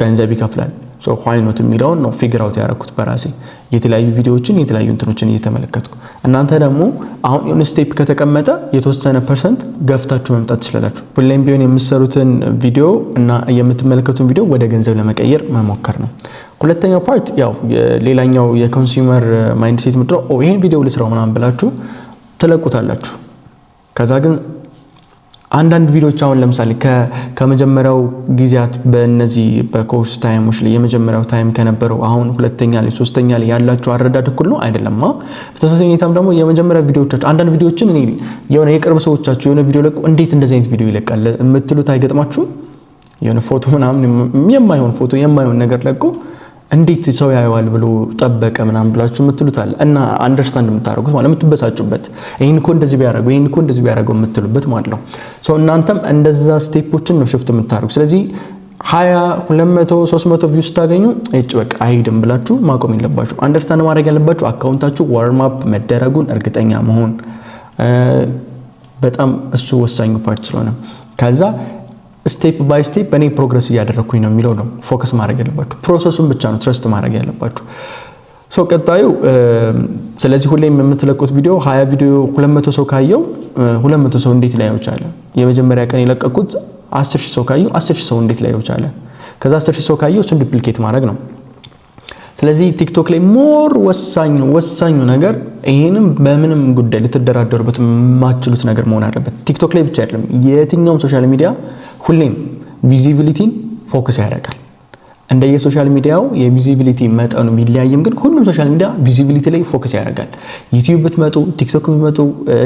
ገንዘብ ይከፍላል ሶ why not የሚለውን ነው ፊግር አውት ያደረኩት በራሴ የተለያዩ ቪዲዮዎችን የተለያዩ እንትኖችን እየተመለከትኩ። እናንተ ደግሞ አሁን የሆነ ስቴፕ ከተቀመጠ የተወሰነ ፐርሰንት ገፍታችሁ መምጣት ትችላላችሁ። ሁሌም ቢሆን የምትሰሩትን ቪዲዮ እና የምትመለከቱን ቪዲዮ ወደ ገንዘብ ለመቀየር መሞከር ነው። ሁለተኛው ፓርት ያው ሌላኛው የኮንሱመር ማይንድ ሴት ምድረው ይሄን ቪዲዮ ልስራው ምናምን ብላችሁ ትለቁታላችሁ። ከዛ ግን አንዳንድ ቪዲዮዎች አሁን ለምሳሌ ከመጀመሪያው ጊዜያት በእነዚህ በኮርስ ታይሞች ላይ የመጀመሪያው ታይም ከነበረው አሁን ሁለተኛ ላይ ሶስተኛ ላይ ያላችሁ አረዳድ እኩል ነው አይደለም። በተወሰነ ሁኔታም ደግሞ የመጀመሪያ ቪዲዮዎቻችሁ አንዳንድ ቪዲዮዎችን እኔ የሆነ የቅርብ ሰዎቻችሁ የሆነ ቪዲዮ ለቁ እንዴት እንደዚህ አይነት ቪዲዮ ይለቃል የምትሉት አይገጥማችሁም? የሆነ ፎቶ ምናምን የማይሆን ፎቶ የማይሆን ነገር ለቁ እንዴት ሰው ያየዋል ብሎ ጠበቀ ምናምን ብላችሁ የምትሉታል እና አንደርስታንድ የምታደርጉት ማለት የምትበሳጩበት ይሄን እኮ እንደዚህ ቢያደርገው የምትሉበት ማለት ነው። ሶ እናንተም እንደዛ ስቴፖችን ነው ሽፍት የምታደርጉ። ስለዚህ 20 200 300 ቪውስ ታገኙ በቃ አይሄድም ብላችሁ ማቆም የለባችሁ። አንደርስታንድ ማድረግ ያለባችሁ አካውንታችሁ ዋርም አፕ መደረጉን እርግጠኛ መሆን በጣም እሱ ወሳኙ ፓርት ስለሆነ ከዛ ስቴፕ ባይ ስቴፕ እኔ ፕሮግረስ እያደረኩኝ ነው የሚለው ነው ፎከስ ማድረግ ያለባችሁ። ፕሮሰሱን ብቻ ነው ትረስት ማድረግ ያለባችሁ። ሶ ቀጣዩ ስለዚህ ሁሌም የምትለቁት ቪዲዮ 20 ቪዲዮ 200 ሰው ካየው 200 ሰው እንዴት ላየው ቻለ? የመጀመሪያ ቀን የለቀቁት 10,000 ሰው ካየው 10,000 ሰው እንዴት ላየው ቻለ? ከዛ 10,000 ሰው ካየው እሱን ዱፕሊኬት ማድረግ ነው። ስለዚህ ቲክቶክ ላይ ሞር ወሳኙ ነገር ይሄንም በምንም ጉዳይ ልትደራደሩበት የማትችሉት ነገር መሆን አለበት። ቲክቶክ ላይ ብቻ አይደለም የትኛውም ሶሻል ሚዲያ ሁሌም ቪዚቢሊቲን ፎከስ ያደርጋል። እንደየሶሻል ሚዲያው የቪዚቢሊቲ መጠኑ ቢለያይም ግን ሁሉም ሶሻል ሚዲያ ቪዚቢሊቲ ላይ ፎከስ ያደርጋል። ዩቲዩብ ብትመጡ፣ ቲክቶክ ብትመጡ፣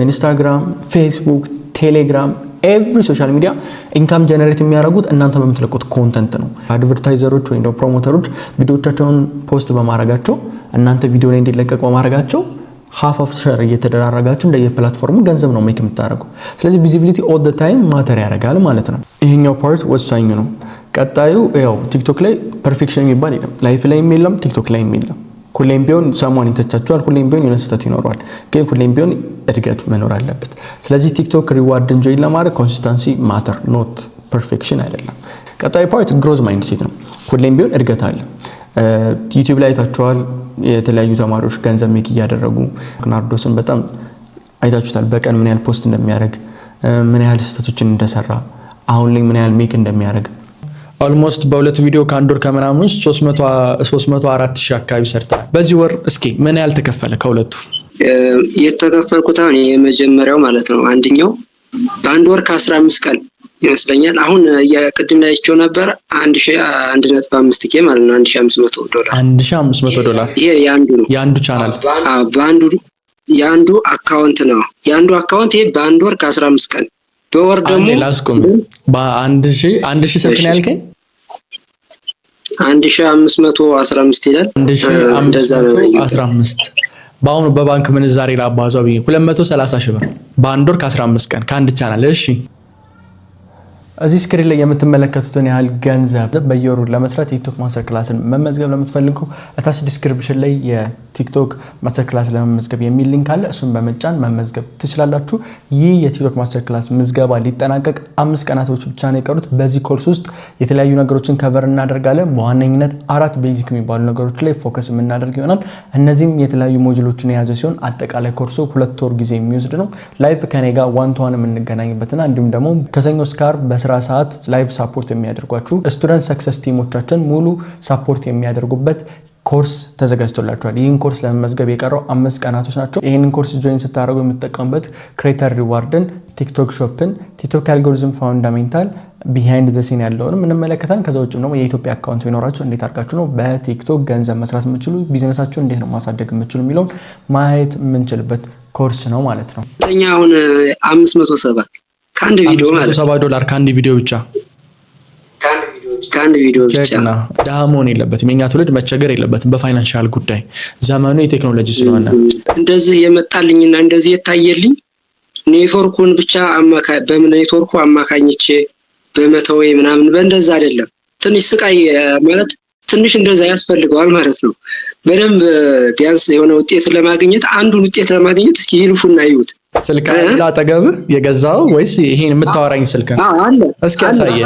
ኢንስታግራም፣ ፌስቡክ፣ ቴሌግራም ኤቭሪ ሶሻል ሚዲያ ኢንካም ጀነሬት የሚያደርጉት እናንተ በምትለቁት ኮንተንት ነው። አድቨርታይዘሮች ወይም ደግሞ ፕሮሞተሮች ቪዲዮዎቻቸውን ፖስት በማድረጋቸው እናንተ ቪዲዮ ላይ እንዲለቀቅ በማድረጋቸው half of share እየተደራረጋችሁ እንደየፕላትፎርሙ ገንዘብ ነው ሜክ የምታደርጉ። ስለዚህ ቪዚቢሊቲ ኦል ዘ ታይም ማተር ያደርጋል ማለት ነው። ይሄኛው ፓርት ወሳኝ ነው። ቀጣዩ ያው ቲክቶክ ላይ ፐርፌክሽን የሚባል የለም፣ ላይፍ ላይ የለም፣ ቲክቶክ ላይ የለም። ሁሌም ቢሆን ሰሞን ይተቻቸዋል፣ ሁሌም ቢሆን የሆነ ስህተት ይኖረዋል፣ ግን ሁሌም ቢሆን እድገት መኖር አለበት። ስለዚህ ቲክቶክ ሪዋርድ እንጆይ ለማድረግ ኮንሲስተንሲ ማተር ኖት ፐርፌክሽን አይደለም። ቀጣይ ፓርት ግሮዝ ማይንድ ሴት ነው። ሁሌም ቢሆን እድገት አለ። ዩቲዩብ ላይ ታችኋል የተለያዩ ተማሪዎች ገንዘብ ሜክ እያደረጉ ናርዶስን በጣም አይታችሁታል። በቀን ምን ያህል ፖስት እንደሚያደርግ ምን ያህል ስህተቶችን እንደሰራ አሁን ላይ ምን ያህል ሜክ እንደሚያደርግ ኦልሞስት በሁለት ቪዲዮ ከአንድ ወር ከምናምን 304,000 አካባቢ ሰርተዋል በዚህ ወር። እስኪ ምን ያህል ተከፈለ ከሁለቱ? የተከፈልኩት አሁን የመጀመሪያው ማለት ነው አንደኛው በአንድ ወር ከ15 ቀን ይመስለኛል። አሁን የቅድም ላይ አይቼው ነበር 1.5 ኬ ማለት ነው $1,500 $1,500 ይሄ ያንዱ ነው ያንዱ ቻናል ባንዱ ያንዱ አካውንት ነው። ያንዱ አካውንት ይሄ በአንድ ወር ከ15 ቀን በወር ደግሞ ላስቆም በ1000 ስንት ነው ያልከኝ? 1515 ይላል። 1515 በአሁኑ በባንክ ምንዛሬ ላባዛው 230,000 ብር በአንድ ወር ከ15 ቀን ከአንድ ቻናል። እሺ እዚህ ስክሪን ላይ የምትመለከቱትን ያህል ገንዘብ በየወሩ ለመስራት የቲክቶክ ማስተር ክላስን መመዝገብ ለምትፈልጉ እታች ዲስክሪፕሽን ላይ የቲክቶክ ማስተር ክላስ ለመመዝገብ የሚል ሊንክ አለ። እሱን በመጫን መመዝገብ ትችላላችሁ። ይህ የቲክቶክ ማስተር ክላስ ምዝገባ ሊጠናቀቅ 5 ቀናቶች ብቻ ነው የቀሩት። በዚህ ኮርስ ውስጥ የተለያዩ ነገሮችን ከቨር እናደርጋለን። በዋነኝነት 4 ቤዚክ የሚባሉ ነገሮች ላይ ፎከስ የምናደርግ ይሆናል። እነዚህም የተለያዩ ሞጁሎችን የያዘ ሲሆን አጠቃላይ ኮርሱ 2 ወር ጊዜ የሚወስድ ነው። ላይቭ ከኔ ጋር ዋን ቱ ዋን የምንገናኝበትና እንዲሁም ደግሞ ከሰኞ እስከ ዓርብ በስራ ሰዓት ላይቭ ሳፖርት የሚያደርጓችሁ ስቱደንት ሰክሰስ ቲሞቻችን ሙሉ ሳፖርት የሚያደርጉበት ኮርስ ተዘጋጅቶላችኋል። ይህን ኮርስ ለመመዝገብ የቀረው 5 ቀናቶች ናቸው። ይህንን ኮርስ ጆይን ስታደርጉ የምትጠቀሙበት ክሬተር ሪዋርድን፣ ቲክቶክ ሾፕን፣ ቲክቶክ አልጎሪዝም ፋውንዳሜንታል ቢሃይንድ ዘ ሲን ያለውንም እንመለከታለን። ከዛ ውጭም ደግሞ የኢትዮጵያ አካውንት ቢኖራችሁ እንዴት አድርጋችሁ ነው በቲክቶክ ገንዘብ መስራት የምትችሉ፣ ቢዝነሳችሁ እንዴት ነው ማሳደግ የምትችሉ የሚለውን ማየት የምንችልበት ኮርስ ነው ማለት ነው። አሁን 570 ከአንድ ቪዲዮ ማለት $570 ከአንድ ቪዲዮ ብቻ ከአንድ ቪዲዮ ብቻ። ደሃ መሆን የለበትም የኛ ትውልድ መቸገር የለበትም በፋይናንሻል ጉዳይ። ዘመኑ የቴክኖሎጂ ስለሆነ እንደዚህ የመጣልኝና እንደዚህ የታየልኝ ኔትወርኩን ብቻ በኔትወርኩ አማካኝቼ በመተው ምናምን በእንደዛ አይደለም። ትንሽ ስቃይ ማለት ትንሽ እንደዛ ያስፈልገዋል ማለት ነው። በደንብ ቢያንስ የሆነ ውጤት ለማግኘት አንዱን ውጤት ለማግኘት እስኪ ይልፉና ይዩት። ስልክ አጠገብ የገዛው ወይስ ይሄን የምታወራኝ ስልክ ነው? አለ እስኪ አሳየ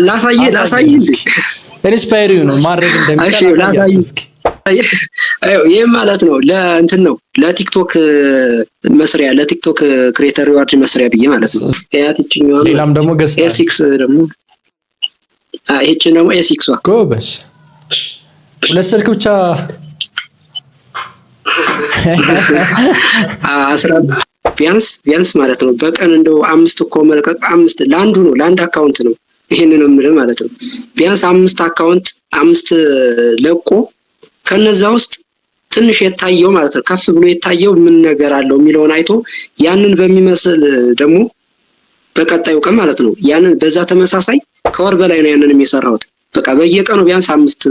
ላሳየ ኢንስፓየር ነው ማድረግ እንደሚቻል አሳየ እስኪ። ይሄ ማለት ነው ለእንትን ነው ለቲክቶክ መስሪያ ለቲክቶክ ክሬተር ሪዋርድ መስሪያ ብዬ ማለት ነው። ያትችኛው ሌላም ደግሞ ገዝታ ኤ6 ደግሞ ይሄችን ደግሞ ኤ6 ጎበስ ሁለት ስልክ ብቻ 10 ቢያንስ ማለት ነው በቀን እንደው 5 እኮ መልቀቅ 5 ለአንዱ ነው ለአንድ አካውንት ነው። ይሄንን ነው ማለት ነው ቢያንስ 5 አካውንት 5 ለቆ ከነዛ ውስጥ ትንሽ የታየው ማለት ነው ከፍ ብሎ የታየው ምን ነገር አለው የሚለውን አይቶ ያንን በሚመስል ደግሞ በቀጣዩ ቀን ማለት ነው ያንን በዛ ተመሳሳይ ከወር በላይ ነው ያንን የሚሰራውት። በቃ በየቀኑ ቢያንስ 5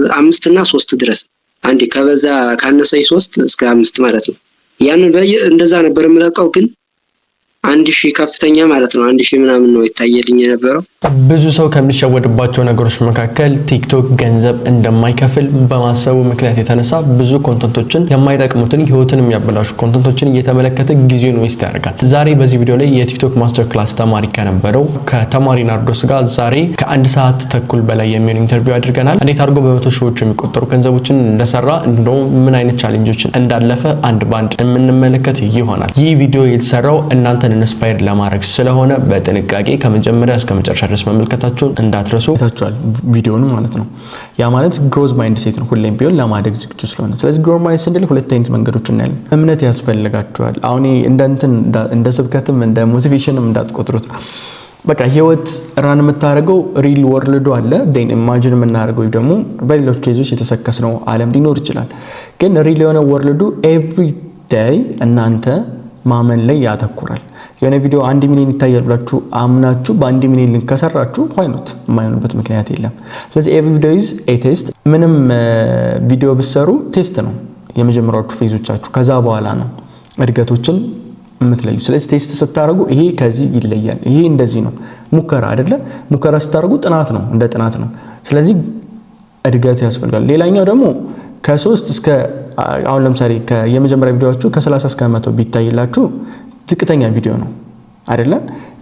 እና 3 ድረስ አንዴ ከበዛ ካነሰይ 3 እስከ 5 ማለት ነው። ያንን እንደዛ ነበር የምለቀው ግን 1000 ከፍተኛ ማለት ነው 1000 ምናምን ነው ይታየልኝ የነበረው። ብዙ ሰው ከሚሸወድባቸው ነገሮች መካከል ቲክቶክ ገንዘብ እንደማይከፍል በማሰቡ ምክንያት የተነሳ ብዙ ኮንተንቶችን የማይጠቅሙትን ህይወትን የሚያበላሹ ኮንተንቶችን እየተመለከተ ጊዜውን ዌስት ያደርጋል። ዛሬ በዚህ ቪዲዮ ላይ የቲክቶክ ማስተር ክላስ ተማሪ ከነበረው ከተማሪ ናርዶስ ጋር ዛሬ ከ1 ሰዓት ተኩል በላይ የሚሆን ኢንተርቪው አድርገናል። እንዴት አድርጎ በመቶ ሺዎች የሚቆጠሩ ገንዘቦችን እንደሰራ እንደው ምን አይነት ቻሌንጆችን እንዳለፈ አንድ ባንድ የምንመለከት ይሆናል። ይህ ቪዲዮ የተሰራው እናንተ ኢንስፓየር ለማድረግ ስለሆነ በጥንቃቄ ከመጀመሪያ እስከ መጨረሻ ድረስ መመልከታችሁን እንዳትረሱ። ታችኋል ቪዲዮውን ማለት ነው። ያ ማለት ግሮዝ ማይንድ ሴት ነው ሁሌም ቢሆን ለማደግ ዝግጁ ስለሆነ። ስለዚህ ግሮዝ ማይንድ ስንል ሁለት አይነት መንገዶች እናያለን። እምነት ያስፈልጋችኋል። አሁን እንደ ስብከትም እንደ ሞቲቬሽንም እንዳትቆጥሩት። በቃ ህይወት ራን የምታደርገው ሪል ወርልዱ አለ ዴን ኢማጂን የምናደርገው ደግሞ በሌሎች ኬዞች የተሰከስነው ዓለም ሊኖር ይችላል። ግን ሪል የሆነ ወርልዱ ኤቭሪ ዴይ እናንተ ማመን ላይ ያተኩራል። የሆነ ቪዲዮ 1 ሚሊዮን ይታያል ብላችሁ አምናችሁ በ1 ሚሊዮን ሊንክ ከሰራችሁ why not የማይሆንበት ምክንያት የለም። ስለዚህ every video is a test። ምንም ቪዲዮ ብትሰሩ ቴስት ነው የመጀመሪያዎቹ ፌዞቻችሁ። ከዛ በኋላ ነው እድገቶችን የምትለዩ። ስለዚህ ቴስት ስታደርጉ ይሄ ከዚህ ይለያል፣ ይሄ እንደዚህ ነው፣ ሙከራ አይደለ? ሙከራ ስታደርጉ ጥናት ነው፣ እንደ ጥናት ነው። ስለዚህ እድገት ያስፈልጋል። ሌላኛው ደግሞ ከ3 እስከ አሁን ለምሳሌ የመጀመሪያ ቪዲዮአችሁ ከ30 እስከ 100 ቢታይላችሁ ዝቅተኛ ቪዲዮ ነው አይደለ?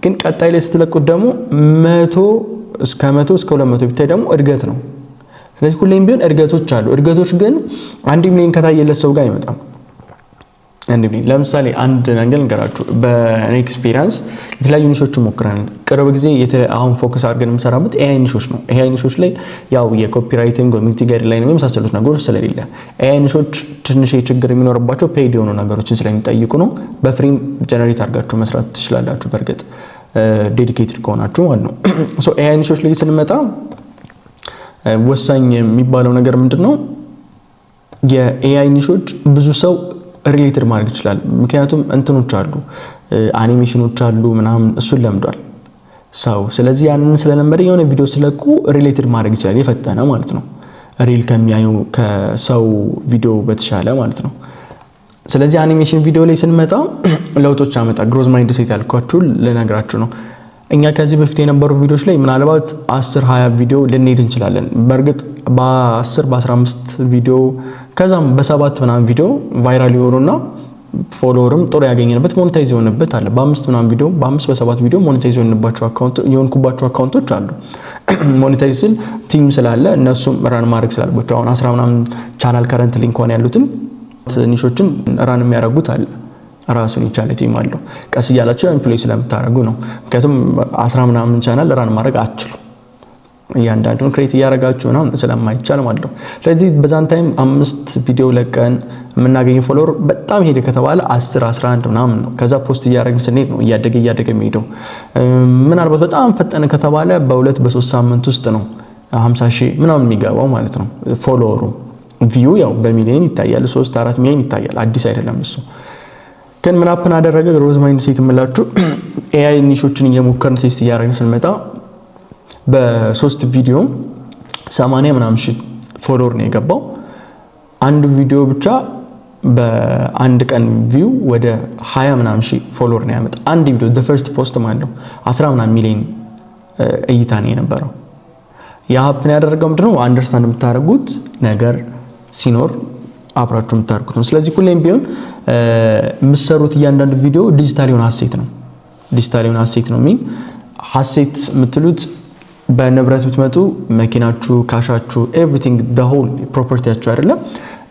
ግን ቀጣይ ላይ ስትለቁት ደግሞ 100 እስከ 200 ቢታይ ደግሞ እድገት ነው። ስለዚህ ሁሌም ቢሆን እድገቶች አሉ። እድገቶች ግን 1 ሚሊዮን ከታየለት ሰው ጋር አይመጣም። ለምሳሌ አንድ ነገር ልንገራችሁ። በኔ ኤክስፒሪየንስ የተለያዩ ኒሾች ሞክረናል። ቅርብ ጊዜ አሁን ፎከስ አድርገን የምሰራበት ኤአይ ኒሾች ነው። ኤአይ ኒሾች ላይ ያው የኮፒራይቲንግ ኮሚኒቲ ጋይድላይን የመሳሰሉት ነገሮች ስለሌለ ኤአይ ኒሾች ትንሽ ችግር የሚኖርባቸው ፔይድ የሆኑ ነገሮችን ስለሚጠይቁ ነው። በፍሪም ጀነሬት አድርጋችሁ መስራት ትችላላችሁ፣ በእርግጥ ዴዲኬትድ ከሆናችሁ ማለት ነው። ሶ ኤአይ ኒሾች ላይ ስንመጣ ወሳኝ የሚባለው ነገር ምንድነው? የኤአይ ኒሾች ብዙ ሰው ሪሌትድ ማድረግ ይችላል። ምክንያቱም እንትኖች አሉ፣ አኒሜሽኖች አሉ ምናምን፣ እሱን ለምዷል ሰው። ስለዚህ ያንን ስለለመደ የሆነ ቪዲዮ ስለቁ ሪሌትድ ማድረግ ይችላል፣ የፈጠነ ማለት ነው፣ ሪል ከሚያዩ ከሰው ቪዲዮ በተሻለ ማለት ነው። ስለዚህ አኒሜሽን ቪዲዮ ላይ ስንመጣ ለውጦች አመጣ። ግሮዝ ማይንድ ሴት ያልኳችሁ ልነግራችሁ ነው። እኛ ከዚህ በፊት የነበሩ ቪዲዮዎች ላይ ምናልባት 10-20 ቪዲዮ ልንሄድ እንችላለን። በእርግጥ በ10 በ15 ቪዲዮ ከዛም በ7 ምናምን ቪዲዮ ቫይራል ይሆኑና ፎሎወርም ጥሩ ያገኘንበት ሞኔታይዝ የሆነበት አለ። በ5 ምናምን ቪዲዮ በ5 በ7 ቪዲዮ ሞኔታይዝ የሆንኩባቸው አካውንቶች አሉ። ሞኔታይዝ ስል ቲም ስላለ እነሱም ራን ማድረግ ስላለባቸው አሁን 10 ምናምን ቻናል ከረንት ሊንክ ሆነ ያሉትን ኒሾችን ራን የሚያደርጉት አለ። ራሱን የቻለ ቲም አለው። ቀስ እያላችሁ ኤምፕሎይ ስለምታደርጉ ነው። ምክንያቱም 10 ምናምን ቻናል ራን ማድረግ አትችሉ፣ እያንዳንዱን ክሬት እያደረጋችሁ ነው ስለማይቻል ማለት ነው። ስለዚህ በዛን ታይም 5 ቪዲዮ ለቀን የምናገኘው ፎሎወር በጣም ሄደ ከተባለ 10-11 ምናምን ነው። ከዛ ፖስት እያደረግን ስንሄድ ነው እያደገ የሚሄደው። ምናልባት በጣም ፈጠነ ከተባለ በ2-3 ሳምንት ውስጥ ነው 50,000 ምናምን የሚገባው ማለት ነው። ፎሎወሩ ቪው ያው በሚሊዮን ይታያል፣ 3-4 ሚሊዮን ይታያል። አዲስ አይደለም እሱ። ግን ምን አፕን አደረገ? ግሮዝ ማይንድ ሴት የምላችሁ ኤአይ ኒሾችን እየሞከርን ቴስት እያደረግን ስንመጣ በ3 ቪዲዮ 80 ምናምን ሺህ ፎሎወር ነው የገባው። አንድ ቪዲዮ ብቻ በአንድ ቀን ቪው ወደ 20 ምናምን ሺህ ፎሎወር ነው ያመጣ። አንድ ቪዲዮ the first post ማለት ነው 10 ምናምን ሚሊዮን እይታ ነው የነበረው። ያ ሀፕን ያደረገው ምንድነው? አንደርስታንድ የምታደርጉት ነገር ሲኖር አብራችሁ የምታደርጉት ነው። ስለዚህ ሁሌም ቢሆን የምትሰሩት እያንዳንዱ ቪዲዮ ዲጂታል የሆነ ሀሴት ነው። ዲጂታል የሆነ ሀሴት ነው ሚን ሀሴት የምትሉት በንብረት ብትመጡ መኪናችሁ፣ ካሻችሁ፣ ኤቭሪቲንግ the whole ፕሮፐርቲያችሁ አይደለም።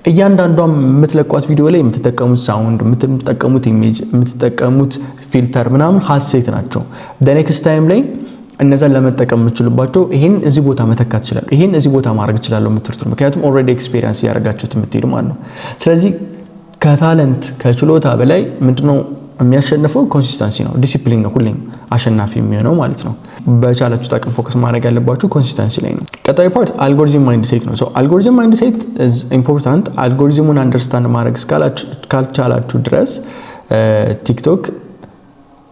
እያንዳንዷም የምትለቋት ቪዲዮ ላይ የምትጠቀሙት ሳውንድ፣ የምትጠቀሙት ኢሜጅ፣ የምትጠቀሙት ፊልተር ምናምን ሀሴት ናቸው። the next time ላይ እነዛን ለመጠቀም የምትችሉባቸው ይሄን እዚህ ቦታ መተካት ይችላል፣ ይሄን እዚህ ቦታ ማድረግ ይችላል የምትሉት ምክንያቱም ኦልሬዲ ኤክስፒሪየንስ ያደርጋችሁት የምትሄዱ ማለት ነው። ስለዚህ ከታለንት ከችሎታ በላይ ምንድነው የሚያሸንፈው? ኮንሲስተንሲ ነው፣ ዲሲፕሊን ነው ሁሌም አሸናፊ የሚሆነው ማለት ነው። በቻላችሁ አቅም ፎከስ ማድረግ ያለባችሁ ኮንሲስተንሲ ላይ ነው። ቀጣይ ፓርት አልጎሪዝም ማይንድ ሴት ነው። ሶ አልጎሪዝም ማይንድ ሴት ኢዝ ኢምፖርታንት። አልጎሪዝሙን አንደርስታንድ ማድረግ ካልቻላችሁ ድረስ ቲክቶክ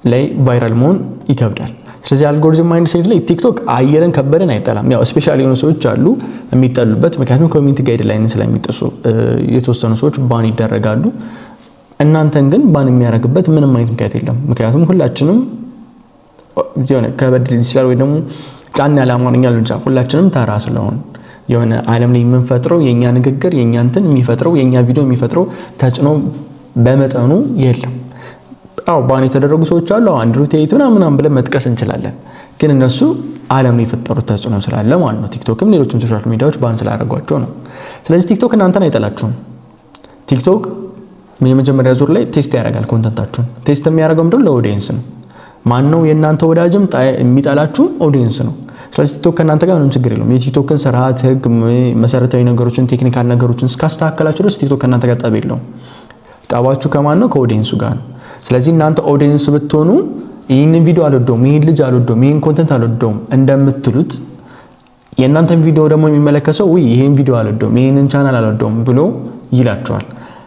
ላይ ቫይራል መሆን ይከብዳል። ስለዚህ አልጎሪዝም ማይንድ ሴት ላይ ቲክቶክ አየርን ከበደን አይጠላም። ያው ስፔሻሊ የሆኑ ሰዎች አሉ የሚጠሉበት፣ ምክንያቱም ኮሚኒቲ ጋይድላይን ስለሚጥሱ የተወሰኑ ሰዎች ባን ይደረጋሉ። እናንተን ግን ባን የሚያደርግበት ምንም አይነት ምክንያት የለም። ምክንያቱም ሁላችንም የሆነ ከበድ ይችላል ወይ ደግሞ ጫና ያለ አማርኛ ሊሆን ይችላል። ሁላችንም ተራ ስለሆን የሆነ ዓለም ላይ የምንፈጥረው የኛ ንግግር የኛ እንትን የሚፈጥረው የኛ ቪዲዮ የሚፈጥረው ተጽዕኖ በመጠኑ የለም። አው ባን የተደረጉ ሰዎች አሉ፣ አንድሩ ቴት ምናምን ብለን መጥቀስ እንችላለን። ግን እነሱ ዓለም ላይ የፈጠሩት ተጽዕኖ ስላለ ማለት ነው። ቲክቶክም ሌሎችም ሶሻል ሚዲያዎች ባን ስላደረጓቸው ነው። ስለዚህ ቲክቶክ እናንተን አይጠላችሁም። ቲክቶክ የመጀመሪያ ዙር ላይ ቴስት ያደርጋል ኮንተንታችሁን። ቴስት የሚያደርገው ምንድነው? ለኦዲየንስ ነው። ማን ነው የእናንተ ወዳጅም የሚጠላችሁ? ኦዲየንስ ነው። ስለዚህ ቲክቶክ ከእናንተ ጋር ምንም ችግር የለውም። የቲክቶክን ስርዓት፣ ህግ፣ መሰረታዊ ነገሮችን፣ ቴክኒካል ነገሮችን እስካስተካከላችሁ ድረስ ቲክቶክ ከእናንተ ጋር ጠብ የለውም። ጠባችሁ ከማን ነው? ከኦዲየንሱ ጋር ነው። ስለዚህ እናንተ ኦዲየንስ ብትሆኑ ይህንን ቪዲዮ አልወደውም፣ ይህን ልጅ አልወደውም፣ ይህን ኮንተንት አልወደውም እንደምትሉት የእናንተን ቪዲዮ ደግሞ የሚመለከተው ይህን ቪዲዮ አልወደውም፣ ይህንን ቻናል አልወደውም ብሎ ይላቸዋል።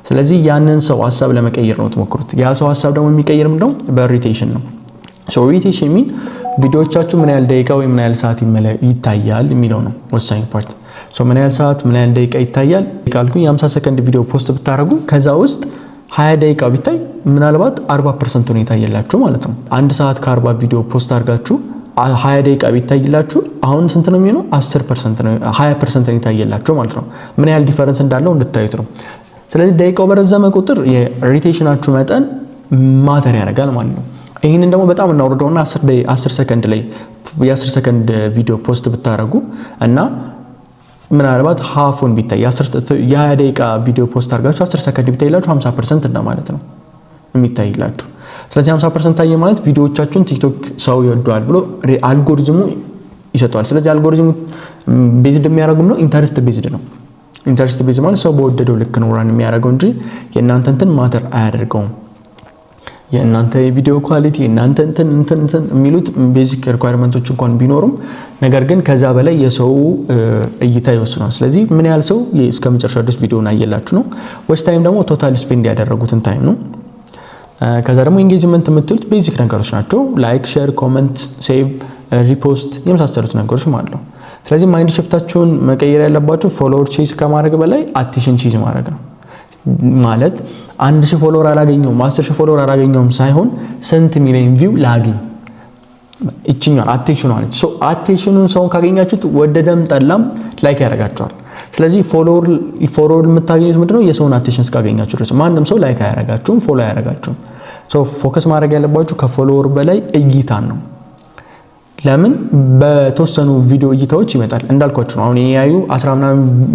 ስለዚህ ያንን ሰው ሐሳብ ለመቀየር ነው ተሞክሩት። ያ ሰው ሐሳብ ደግሞ የሚቀየር ምንድነው? በሪቴንሽን ነው። ሶ ሪቴንሽን ሚን ቪዲዮዎቻችሁ ምን ያህል ደቂቃ ወይ ምን ያህል ሰዓት ይታያል የሚለው ነው ወሳኝ ፓርት። ሶ ምን ያህል ሰዓት ምን ያህል ደቂቃ ይታያል ካልኩኝ የ50 ሰከንድ ቪዲዮ ፖስት ብታረጉ ከዛ ውስጥ 20 ደቂቃ ቢታይ ምናልባት 40% ነው ይታያላችሁ ማለት ነው። 1 ሰዓት ከ40 ቪዲዮ ፖስት አድርጋችሁ 20 ደቂቃ ቢታይላችሁ አሁን ስንት ነው የሚሆነው? 10% ነው 20% ነው ይታያላችሁ ማለት ነው። ምን ያህል ዲፈረንስ እንዳለው እንድታዩት ነው። ስለዚህ ደቂቃው በረዘመ ቁጥር የሪቴንሽናችሁ መጠን ማተር ያደርጋል ማለት ነው። ይህንን ደግሞ በጣም እናወርደውና 10 ሰከንድ ላይ የ10 ሰከንድ ቪዲዮ ፖስት ብታረጉ እና ምናልባት ሃፉን ቢታይ የ20 ደቂቃ ቪዲዮ ፖስት አድርጋችሁ 10 ሰከንድ ቢታይላችሁ 50% እንደማለት ነው የሚታይላችሁ። ስለዚህ 50% ታየ ማለት ቪዲዮዎቻችሁን ቲክቶክ ሰው ይወደዋል ብሎ አልጎሪዝሙ ይሰጠዋል። ስለዚህ አልጎሪዝሙ ቤዝድ የሚያደርጉም ነው ኢንተረስት ቤዝድ ነው። ኢንተረስት ቤዝድ ማለት ሰው በወደደው ልክ ነው ራን የሚያደርገው እንጂ የእናንተ እንትን ማተር አያደርገውም። የእናንተ የቪዲዮ ኳሊቲ የእናንተ እንትን የሚሉት ቤዚክ ሪኳየርመንቶች እንኳን ቢኖሩም ነገር ግን ከዛ በላይ የሰው እይታ ይወስናል። ስለዚህ ምን ያህል ሰው እስከ መጨረሻው ድረስ ቪዲዮውን አየላችሁ ነው። ወይስ ታይም ደግሞ ቶታል ስፔንድ ያደረጉትን ታይም ነው። ከዛ ደግሞ ኢንጌጅመንት የምትሉት ቤዚክ ነገሮች ናቸው። ላይክ፣ ሼር፣ ኮሜንት፣ ሴቭ፣ ሪፖስት የመሳሰሉት ነገሮች ማለት ነው። ስለዚህ ማይንድ ሽፍታችሁን መቀየር ያለባችሁ ፎሎወር ቼዝ ከማድረግ በላይ አቴንሽን ቼዝ ማድረግ ነው። ማለት 1000 ፎሎወር አላገኘውም 10000 ፎሎወር አላገኘውም ሳይሆን ስንት ሚሊዮን ቪው ላግኝ እቺኛው አቴንሽኑ አለች። ሶ አቴንሽኑን ሰውን ካገኛችሁት ወደደም ጠላም ላይክ ያደርጋችኋል። ስለዚህ ፎሎወር የምታገኙት ምንድነው? የሰውን አቴንሽን እስካገኛችሁ ድረስ ማንንም ሰው ላይክ አያደርጋችሁም፣ ፎሎ አያደርጋችሁም። ሶ ፎከስ ማድረግ ያለባችሁ ከፎሎወር በላይ እይታን ነው። ለምን? በተወሰኑ ቪዲዮ እይታዎች ይመጣል እንዳልኳችሁ ነው። አሁን ያዩ 10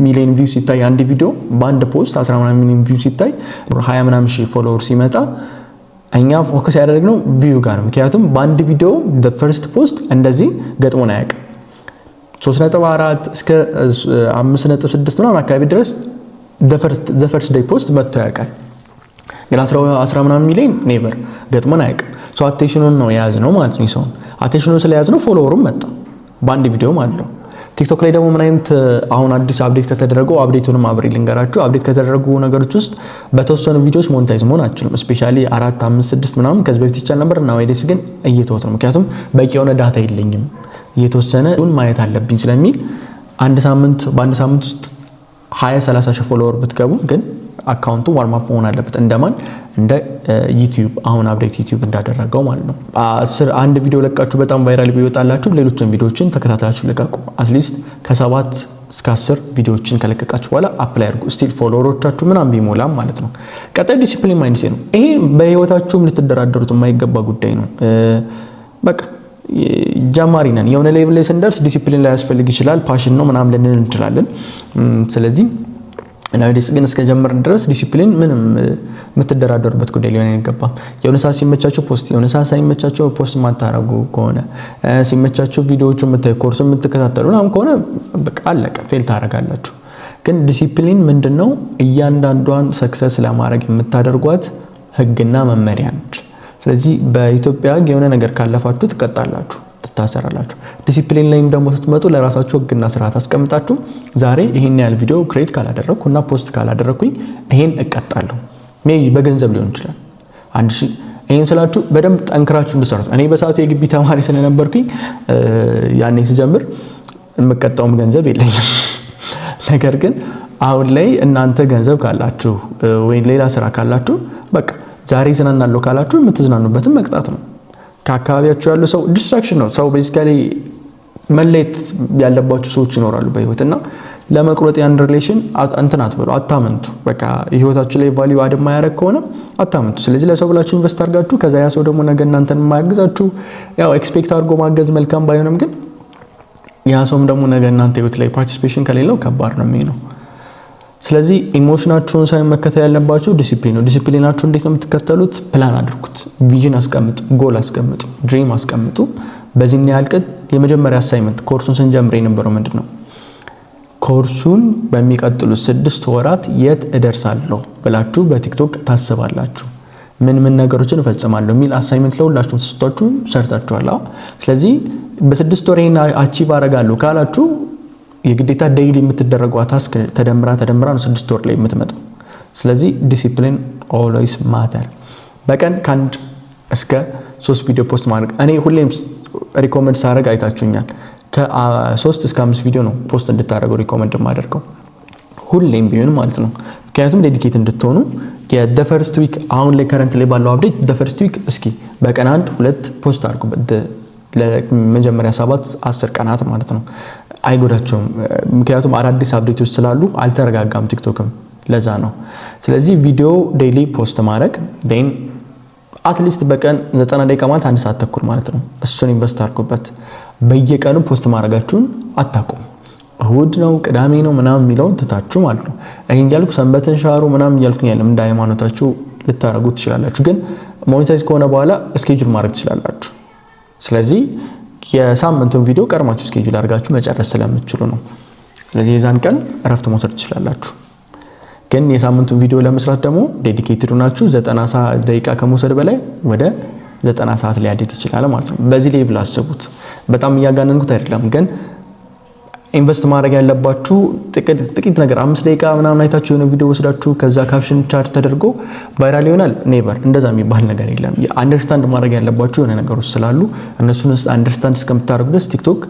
ሚሊዮን ቪው ሲታይ አንድ ቪዲዮ በአንድ ፖስት 10 ሚሊዮን ቪው ሲታይ 20 ሺህ ፎሎወር ሲመጣ እኛ ፎከስ ያደረግነው ቪው ጋር ነው። ምክንያቱም በአንድ ቪዲዮ the first post እንደዚህ ገጥሞን አያውቅም። 3.4 እስከ 5.6 ምናምን አካባቢ ድረስ the first day post መጥቶ ያውቃል። ግን 10 ሚሊዮን ኔቨር ገጥሞን አያውቅም። ሶ አቴንሽኑን ነው የያዝነው ማለት ነው። ሰው አቴንሽኑን ስለያዝነው ፎሎወሩም መጣ በአንድ ቪዲዮ ማለት ነው። ቲክቶክ ላይ ደግሞ ምን አይነት አሁን አዲስ አፕዴት ከተደረገው አፕዴቱንም አብሬ ልንገራችሁ። አፕዴት ከተደረጉ ነገሮች ውስጥ በተወሰኑ ቪዲዮስ ሞኔታይዝ መሆን አትችሉም። ስፔሻሊ 4 5 6 ምናምን ከዚህ በፊት ይቻል ነበር እና ወይስ ግን እየተወት ነው። ምክንያቱም በቂ የሆነ ዳታ የለኝም እየተወሰነውን ማየት አለብኝ ስለሚል በአንድ ሳምንት ውስጥ 20-30 ሺህ ፎሎወር ብትገቡ ግን አካውንቱ ዋርም አፕ መሆን አለበት። እንደማን እንደ ዩቲዩብ አሁን አፕዴት ዩቲዩብ እንዳደረገው ማለት ነው። አንድ ቪዲዮ ለቃችሁ በጣም ቫይራል ቢወጣላችሁ ሌሎችን ቪዲዮችን ተከታተላችሁ ለቀቁ። አትሊስት ከ7 እስከ 10 ቪዲዮችን ከለቀቃችሁ በኋላ አፕላይ አድርጉ። ስቲል ፎሎወሮቻችሁ ምናምን ቢሞላም ማለት ነው። ቀጣይ ዲሲፕሊን ማይንድሴት ነው። ይሄ በህይወታችሁም ልትደራደሩት የማይገባ ጉዳይ ነው። በቃ ጀማሪ ነን። የሆነ ሌቭል ላይ ስንደርስ ዲሲፕሊን ላይ ያስፈልግ ይችላል። ፓሽን ነው ምናምን ልንል እንችላለን። ስለዚህ እናይደስ ግን እስከ ጀመርን ድረስ ዲሲፕሊን ምንም የምትደራደሩበት ጉዳይ ሊሆን አይገባም። የሆነ ሰዓት ሲመቻችሁ ፖስት፣ የሆነ ሰዓት ሳይመቻችሁ ፖስት ማታረጉ ከሆነ ሲመቻችሁ ቪዲዮዎችን የምታዩ ኮርስ የምትከታተሉ ምናምን ከሆነ በቃ አለቀ፣ ፌል ታደርጋላችሁ። ግን ዲሲፕሊን ምንድነው? እያንዳንዷን ሰክሰስ ለማድረግ የምታደርጓት ህግና መመሪያ ነች። ስለዚህ በኢትዮጵያ ህግ የሆነ ነገር ካለፋችሁ ትቀጣላችሁ፣ ትታሰራላችሁ። ዲሲፕሊን ላይም ደግሞ ስትመጡ ለራሳችሁ ህግና ስርዓት አስቀምጣችሁ ዛሬ ይሄን ያህል ቪዲዮ ክሬት ካላደረኩና ፖስት ካላደረኩኝ ይሄን እቀጣለሁ። ሜቢ በገንዘብ ሊሆን ይችላል። ይሄን ስላችሁ በደንብ ጠንክራችሁ እንድትሰሩት። እኔ በሰዓቱ የግቢ ተማሪ ስለነበርኩኝ ያኔ ስጀምር የምቀጣውም ገንዘብ የለኝም። ነገር ግን አሁን ላይ እናንተ ገንዘብ ካላችሁ ወይ ሌላ ስራ ካላችሁ በቃ ዛሬ ዝናናለሁ ካላችሁ የምትዝናኑበትን መቅጣት ነው። ከአካባቢያችሁ ያለው ሰው ዲስትራክሽን ነው። ሰው ቤዚካሊ መለየት ያለባችሁ ሰዎች ይኖራሉ በህይወትና ለመቁረጥ ያን ሪሌሽን እንትን አትበሉ፣ አታመንቱ። በቃ ህይወታችሁ ላይ ቫልዩ አድ የማያደርግ ከሆነ አታመንቱ። ስለዚህ ለሰው ብላችሁ ኢንቨስት አድርጋችሁ ከዛ ያ ሰው ደግሞ ነገ እናንተን የማያግዛችሁ ያው ኤክስፔክት አድርጎ ማገዝ መልካም ባይሆንም ግን ያ ሰውም ደግሞ ነገ እናንተ ህይወት ላይ ፓርቲሲፔሽን ከሌለው ከባድ ነው የሚሆነው። ስለዚህ ኢሞሽናችሁን ሳይሆን መከተል ያለባችሁ ዲሲፕሊን ነው። ዲሲፕሊናችሁ እንዴት ነው የምትከተሉት? ፕላን አድርጉት፣ ቪዥን አስቀምጡ፣ ጎል አስቀምጡ፣ ድሪም አስቀምጡ። በዚህ ያህል ቀን የመጀመሪያ አሳይመንት ኮርሱን ስንጀምር የነበረው ምንድነው? ኮርሱን በሚቀጥሉት 6 ወራት የት እደርሳለሁ ብላችሁ በቲክቶክ ታስባላችሁ። ምን ነገሮችን እፈጽማለሁ የሚል አሳይመንት ለሁላችሁም ተሰጥቷችሁ ሰርታችኋል። ስለዚህ በ6 ወር ይሄን አቺቭ አደርጋለሁ ካላችሁ የግዴታ ዴይሊ የምትደረገው ታስክ ተደምራ ነው 6 ወር ላይ የምትመጣው። ስለዚህ ዲሲፕሊን ኦልዌይስ ማተር። በቀን ከአንድ እስከ 3 ቪዲዮ ፖስት ማድረግ እኔ ሁሌም ሪኮመንድ ሳደርግ አይታችሁኛል። ከ3 እስከ 5 ቪዲዮ ነው ፖስት እንድታደርጉ ሪኮመንድ ማደርገው ሁሌም ቢሆን ማለት ነው። ምክንያቱም ዴዲኬት እንድትሆኑ the first week አሁን ላይ ከረንት ላይ ባለው አፕዴት the first week እስኪ በቀን 1-2 ፖስት አድርጉበት ለመጀመሪያ 7-10 ቀናት ማለት ነው። አይጎዳቸውም። ምክንያቱም አዳዲስ አፕዴቶች ስላሉ አልተረጋጋም ቲክቶክም ለዛ ነው። ስለዚህ ቪዲዮ ዴይሊ ፖስት ማድረግ then አትሊስት በቀን 90 ደቂቃ ማለት 1 ሰዓት ተኩል ማለት ነው። እሱን ኢንቨስት አድርጉበት። በየቀኑ ፖስት ማድረጋችሁን አታቁም። እሁድ ነው ቅዳሜ ነው ምናምን የሚለውን ትታችሁ ማለት ነው። ይሄን ያልኩ ሰንበትን ሻሩ ምናምን ያልኩኝ አይደለም። እንደ ሃይማኖታችሁ ልታረጉ ትችላላችሁ። ግን ሞኔታይዝ ከሆነ በኋላ ስኬጁል ማድረግ ትችላላችሁ። ስለዚህ የሳምንቱን ቪዲዮ ቀድማችሁ ስኬጁል አድርጋችሁ መጨረስ ስለምትችሉ ነው። ስለዚህ የዛን ቀን እረፍት መውሰድ ትችላላችሁ። ግን የሳምንቱን ቪዲዮ ለመስራት ደግሞ ዴዲኬትድ ሆናችሁ 90 ደቂቃ ከመውሰድ በላይ ወደ 90 ሰዓት ሊያድግ ይችላል ማለት ነው። በዚህ ሌቭል አስቡት። በጣም እያጋነንኩት አይደለም ግን ኢንቨስት ማድረግ ያለባችሁ ጥቂት ነገር 5 ደቂቃ ምናምን አይታችሁ የሆነ ቪዲዮ ወስዳችሁ ከዛ ካፕሽን ቻርት ተደርጎ ቫይራል ይሆናል ኔቨር እንደዛ የሚባል ነገር የለም። አንደርስታንድ ማድረግ ያለባችሁ የሆነ ነገሮች ስላሉ እነሱን አንደርስታንድ እስከምታደርጉ ድረስ ቲክቶክ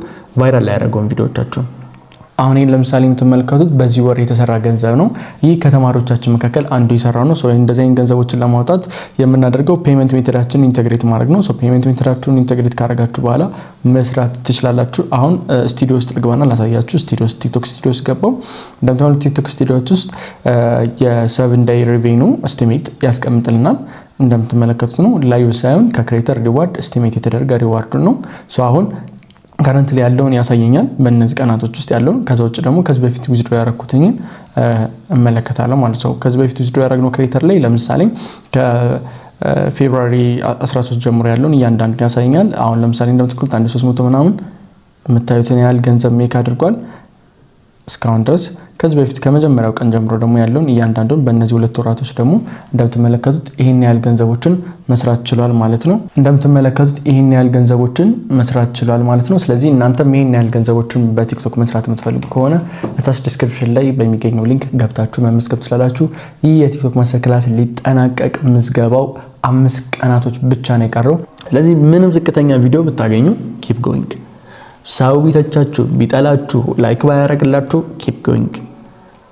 ቫይራል ላይ ያደርገውን ቪዲዮዎቻችሁ አሁን ይሄን ለምሳሌ የምትመለከቱት በዚህ ወር የተሰራ ገንዘብ ነው። ይህ ከተማሪዎቻችን መካከል አንዱ የሰራው ነው። እንደዚህ አይነት ገንዘቦችን ለማውጣት የምናደርገው ፔመንት ሜተዳችንን ኢንተግሬት ማድረግ ነው። ፔመንት ሜተዳችሁን ኢንተግሬት ካደረጋችሁ በኋላ መስራት ትችላላችሁ። አሁን ስቱዲዮ ውስጥ ልግባና ላሳያችሁ። ስቱዲዮ ውስጥ ቲክቶክ ስቱዲዮ ውስጥ ገባው። እንደምታውቁት ቲክቶክ ስቱዲዮዎች ውስጥ የ7 ዴይ ሪቬኒው ኤስቲሜት ያስቀምጥልናል። እንደምትመለከቱት ነው ላይቭ ሳይሆን ከክሬተር ሪዋርድ ኤስቲሜት የተደረገ ሪዋርድ ነው። አሁን ከረንትሊ ያለውን ያሳየኛል በእነዚህ ቀናቶች ውስጥ ያለውን። ከዛ ውጭ ደግሞ ከዚህ በፊት ዊዝድሮ ያደረኩትን እመለከታለሁ ማለት ነው። ከዚህ በፊት ዊዝድሮ ያደረግነው ክሬተር ላይ ለምሳሌ ከፌብሩዋሪ 13 ጀምሮ ያለውን እያንዳንዱን ያሳየኛል። አሁን ለምሳሌ እንደምትከታተሉት 1300 ምናምን የምታዩትን ያህል ገንዘብ ሜክ አድርጓል እስካሁን ድረስ። ከዚህ በፊት ከመጀመሪያው ቀን ጀምሮ ደግሞ ያለውን እያንዳንዱን በእነዚህ 2 ወራቶች ደግሞ እንደምትመለከቱት ይሄን ያህል ገንዘቦችን መስራት ችሏል ማለት ነው። እንደምትመለከቱት ይሄን ያህል ገንዘቦችን መስራት ችሏል ማለት ነው። ስለዚህ እናንተም ይሄን ያህል ገንዘቦችን በቲክቶክ መስራት የምትፈልጉ ከሆነ እታች ዲስክሪፕሽን ላይ በሚገኘው ሊንክ ገብታችሁ መመዝገብ ትችላላችሁ። ይህ የቲክቶክ ማስተር ክላስ ሊጠናቀቅ ምዝገባው 5 ቀናቶች ብቻ ነው የቀረው። ስለዚህ ምንም ዝቅተኛ ቪዲዮ ብታገኙ ኪፕ ጎይንግ። ሰው ቢተቻችሁ ቢጠላችሁ ላይክ ባያረግላችሁ ኪፕ ጎይንግ።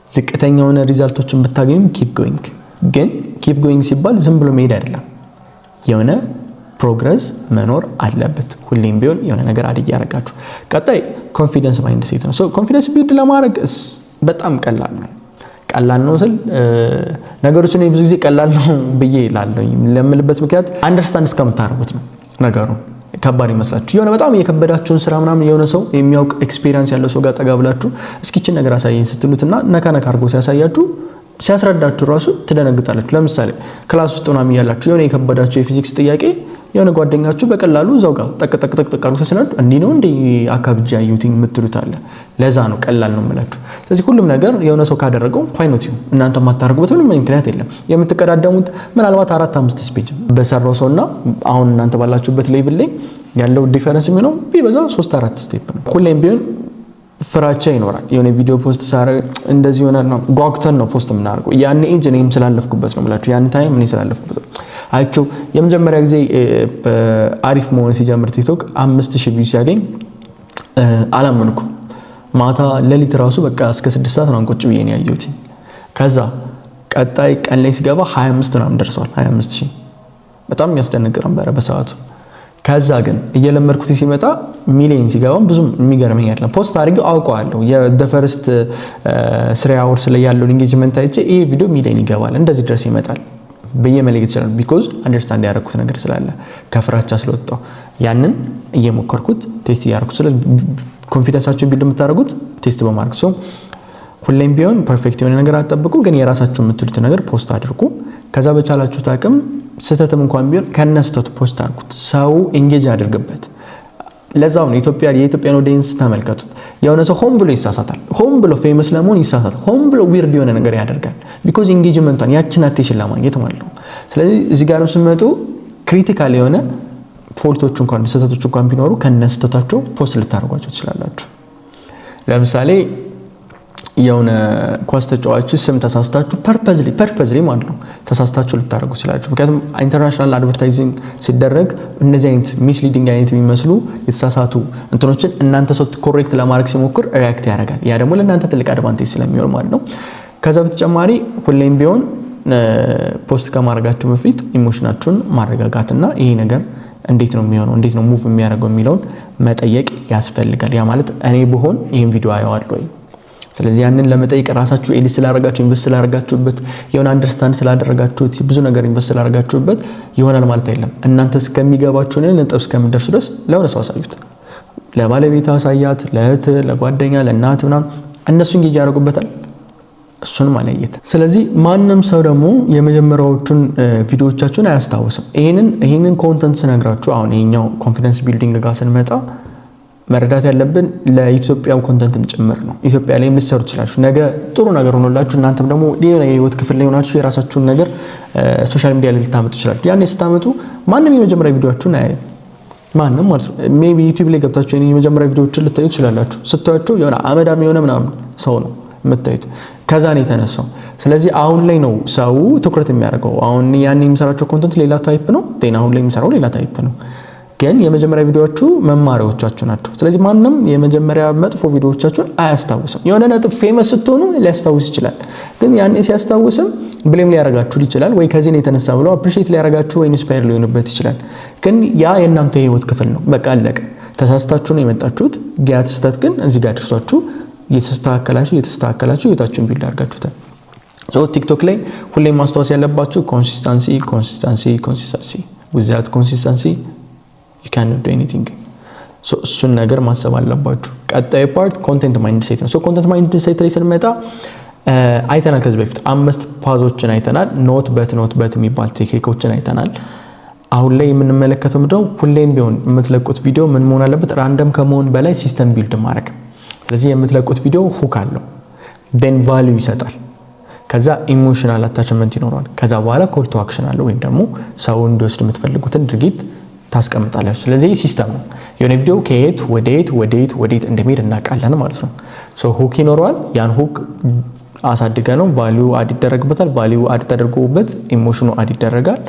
ዝቅተኛ የሆነ ሪዛልቶችን ብታገኙ ኪፕ ጎይንግ። ግን ኪፕ ጎይንግ ሲባል ዝም ብሎ መሄድ አይደለም። የሆነ ፕሮግረስ መኖር አለበት። ሁሌም ቢሆን የሆነ ነገር አድርጌ ያረጋችሁ። ቀጣይ ኮንፊደንስ ማይንድ ሴት ነው። ኮንፊደንስ ቢልድ ለማድረግ በጣም ቀላል ነው። ቀላል ነው ስል ነገሮችን ብዙ ጊዜ ቀላል ነው ብዬ እላለሁ። ለምልበት ምክንያት አንደርስታንድ እስከምታደርጉት ነው ነገሩ ከባድ ይመስላችሁ። የሆነ በጣም የከበዳችሁን ስራ ምናምን የሆነ ሰው የሚያውቅ ኤክስፒሪየንስ ያለው ሰው ጋር ተጋብላችሁ እስኪችን ነገር አሳየኝ ስትሉትና ነካ አድርጎ ሲያሳያችሁ ሲያስረዳችሁ ራሱ ትደነግጣላችሁ። ለምሳሌ ክላስ ውስጥ ምናምን ያላችሁ የሆነ የከበዳችሁ የፊዚክስ ጥያቄ የሆነ ጓደኛችሁ በቀላሉ እዛው ጋር ጠቅ አድርጎ ሲያስረዳ እንዲህ ነው እንዴ አካብጃ አዩት የምትሉት አለ። ለዛ ነው ቀላል ነው የምላችሁ። ስለዚህ ሁሉም ነገር የሆነ ሰው ካደረገው ፋይኖት ይሁን እናንተ ማታረጉበት ምንም ምክንያት የለም። የምትቀዳደሙት ምናልባት 4-5 ስፔጅ በሰራው ሰውና አሁን እናንተ ባላችሁበት ሌቭል ላይ ያለው ዲፈረንስ የሚሆነው ቢበዛ 3-4 ስቴፕ ነው። ሁሌም ቢሆን ፍራቻ ይኖራል። የሆነ ቪዲዮ ፖስት ሳረግ እንደዚህ ይሆናል ነው ጓግተን ነው ፖስት የምናደርገው። ያን ኤጅ እኔም ስላለፍኩበት ነው የምላችሁ። ያን ታይም እኔ ስላለፍኩበት አይቼው የመጀመሪያ ጊዜ አሪፍ መሆን ሲጀምር ቲክቶክ 5000 ቪው ሲያገኝ አላመንኩም። ማታ ሌሊት ራሱ በቃ እስከ 6 ሰዓት ነው ቁጭ ብዬ ነው ያየሁት። ከዛ ቀጣይ ቀን ላይ ሲገባ 25 ምናምን ደርሷል። 25000 በጣም የሚያስደንቅ ነበር በሰዓቱ። ከዛ ግን እየለመድኩት ሲመጣ ሚሊዮን ሲገባ ብዙም የሚገርመኝ አይደለም። ፖስት አድርጌው አውቀዋለሁ። የፈርስት 3 hours ላይ ያለው ኢንጌጅመንት አይቼ ይሄ ቪዲዮ ሚሊዮን ይገባል እንደዚህ ድረስ ይመጣል በየመለየት ይችላል። ቢኮዝ አንደርስታንድ ያደረኩት ነገር ስላለ ከፍራቻ ስለወጣው ያንን እየሞከርኩት ቴስት ያደረኩት። ስለዚህ ኮንፊደንሳችሁን ቢልድ የምታደርጉት ቴስት በማድረግ ነው። ሁሌም ቢሆን ፐርፌክት የሆነ ነገር አትጠብቁ፣ ግን የራሳችሁን የምትሉት ነገር ፖስት አድርጉ። ከዛ በቻላችሁት አቅም ስህተትም እንኳን ቢሆን ከነስተቱ ፖስት አድርጉት። ሰው ኤንጌጅ አድርግበት። ለዛው ነው የኢትዮጵያን ኦዲየንስ ተመልከቱት። የሆነ ሰው ሆም ብሎ ይሳሳታል፣ ሆም ብሎ ፌመስ ለመሆን ይሳሳታል፣ ሆም ብሎ ዊርድ የሆነ ነገር ያደርጋል። ቢኮዝ ኢንጌጅመንቷን ያችን አቴንሽን ለማግኘት ማለት ነው። ስለዚህ እዚህ ጋር ስመጡ ክሪቲካል የሆነ ፎልቶች እንኳን ስህተቶች እንኳን ቢኖሩ ከነስተታቸው ፖስት ልታደርጓቸው ትችላላችሁ። ለምሳሌ የሆነ ኳስ ተጫዋች ስም ተሳስታችሁ ፐርፐዝሊ ማለት ነው ተሳስታችሁ ልታደርጉ ስላችሁ ምክንያቱም ኢንተርናሽናል አድቨርታይዚንግ ሲደረግ እነዚህ አይነት ሚስሊዲንግ አይነት የሚመስሉ የተሳሳቱ እንትኖችን እናንተ ሰው ኮሬክት ለማድረግ ሲሞክር ሪአክት ያደርጋል ያ ደግሞ ለእናንተ ትልቅ አድቫንቴጅ ስለሚሆን ማለት ነው ከዛ በተጨማሪ ሁሌም ቢሆን ፖስት ከማድረጋችሁ በፊት ኢሞሽናችሁን ማረጋጋትና ይሄ ነገር እንዴት ነው የሚሆነው እንዴት ነው ሙቭ የሚያደርገው የሚለውን መጠየቅ ያስፈልጋል ያ ማለት እኔ ብሆን ይሄን ቪዲዮ አየዋለሁ ወይ ስለዚህ ያንን ለመጠየቅ ራሳችሁ ኤዲት ስላደረጋችሁ ኢንቨስት ስላደረጋችሁበት የሆነ አንደርስታንድ ስላደረጋችሁት ብዙ ነገር ኢንቨስት ስላደረጋችሁበት ይሆናል ማለት አይደለም እናንተ እስከሚገባችሁ ነጥብ እስከምትደርሱ ድረስ ለሆነ ሰው አሳዩት ለባለቤት አሳያት ለእህት ለጓደኛ ለእናት ምናምን እነሱ እንጌጅ ያደርጉበታል እሱን ማለየት ስለዚህ ማንንም ሰው ደግሞ የመጀመሪያዎቹን ቪዲዮዎቻችሁን አያስታውስም ይሄንን ኮንተንት ስነግራችሁ አሁን ይሄኛው ኮንፊደንስ ቢልዲንግ ጋር ስንመጣ መረዳት ያለብን ለኢትዮጵያው ኮንተንትም ጭምር ነው ኢትዮጵያ ላይም ልትሰሩ ትችላላችሁ ነገ ጥሩ ነገር ሆኖላችሁ እናንተም ደግሞ ሌላ የህይወት ክፍል ላይ ሆናችሁ የራሳችሁን ነገር ሶሻል ሚዲያ ላይ ልታመጡ ትችላላችሁ ያኔ ስታመጡ ማንንም የመጀመሪያ ቪዲዮአችሁን ማንንም ማለት ነው ሜቢ ዩቲዩብ ላይ ገብታችሁ የመጀመሪያ ቪዲዮዎችን ልታዩ ትችላላችሁ ስታዩቸው የሆነ አመዳም የሆነ ምናምን ሰው ነው የምታዩት ከዛ ነው የተነሳው ስለዚህ አሁን ላይ ነው ሰው ትኩረት የሚያደርገው አሁን ያኔ የሚሰራቸው ኮንተንት ሌላ ታይፕ ነው አሁን ላይ የሚሰራው ሌላ ታይፕ ነው ግን የመጀመሪያ ቪዲዮዎቹ መማሪያዎቻችሁ ናቸው ስለዚህ ማንንም የመጀመሪያ መጥፎ ቪዲዮዎቻችሁን አያስታውስም የሆነ ነጥብ ፌመስ ስትሆኑ ሊያስታውስ ይችላል ግን ያኔ ሲያስታውስም ብሌም ሊያረጋችሁ ይችላል ወይ ከዚህ ነው የተነሳ ብሎ አፕሪሺየት ሊያረጋችሁ ወይ ኢንስፓየር ሊሆንበት ይችላል ግን ያ የእናንተ የህይወት ክፍል ነው በቃ አለቀ ተሳስታችሁ ነው የመጣችሁት ጊያት ስህተት ግን እዚህ ጋር ደርሷችሁ የተስተካከላችሁ ህይወታችሁን ቢልድ አድርጋችሁታል ቲክቶክ ላይ ሁሌም ማስተዋወስ ያለባችሁ ኮንሲስተንሲ without consistency you cannot do anything እሱን ነገር ማሰብ አለባችሁ ቀጣይ ፓርት ኮንቴንት ማይንድ ሴት ነው ኮንቴንት ማይንድ ሴት ላይ ስንመጣ አይተናል ከዚህ በፊት 5 ፓዞችን አይተናል ኖት በት የሚባል ቴክኒኮችን አይተናል አሁን ላይ የምንመለከተው ምንድነው ሁሌም ቢሆን የምትለቁት ቪዲዮ ምን መሆን አለበት ራንደም ከመሆን በላይ ሲስተም ቢልድ ማድረግ ስለዚህ የምትለቁት ቪዲዮ ሁክ አለው then value ይሰጣል ከዛ ኢሞሽናል አታችመንት ይኖራል ከዛ በኋላ ኮል ቱ አክሽን አለው ወይም ደግሞ ሰው እንዲወስድ የምትፈልጉትን ድርጊት ታስቀምጣላችሁ ስለዚህ ሲስተም ነው የሆነ ቪዲዮ ከየት ወዴት እንደሚሄድ እናውቃለን ማለት ነው ሁክ ይኖረዋል ያን ሁክ አሳድገ ነው ቫልዩ አድ ይደረግበታል ቫልዩ አድ ተደርጎበት ኢሞሽኑ አድ ይደረጋል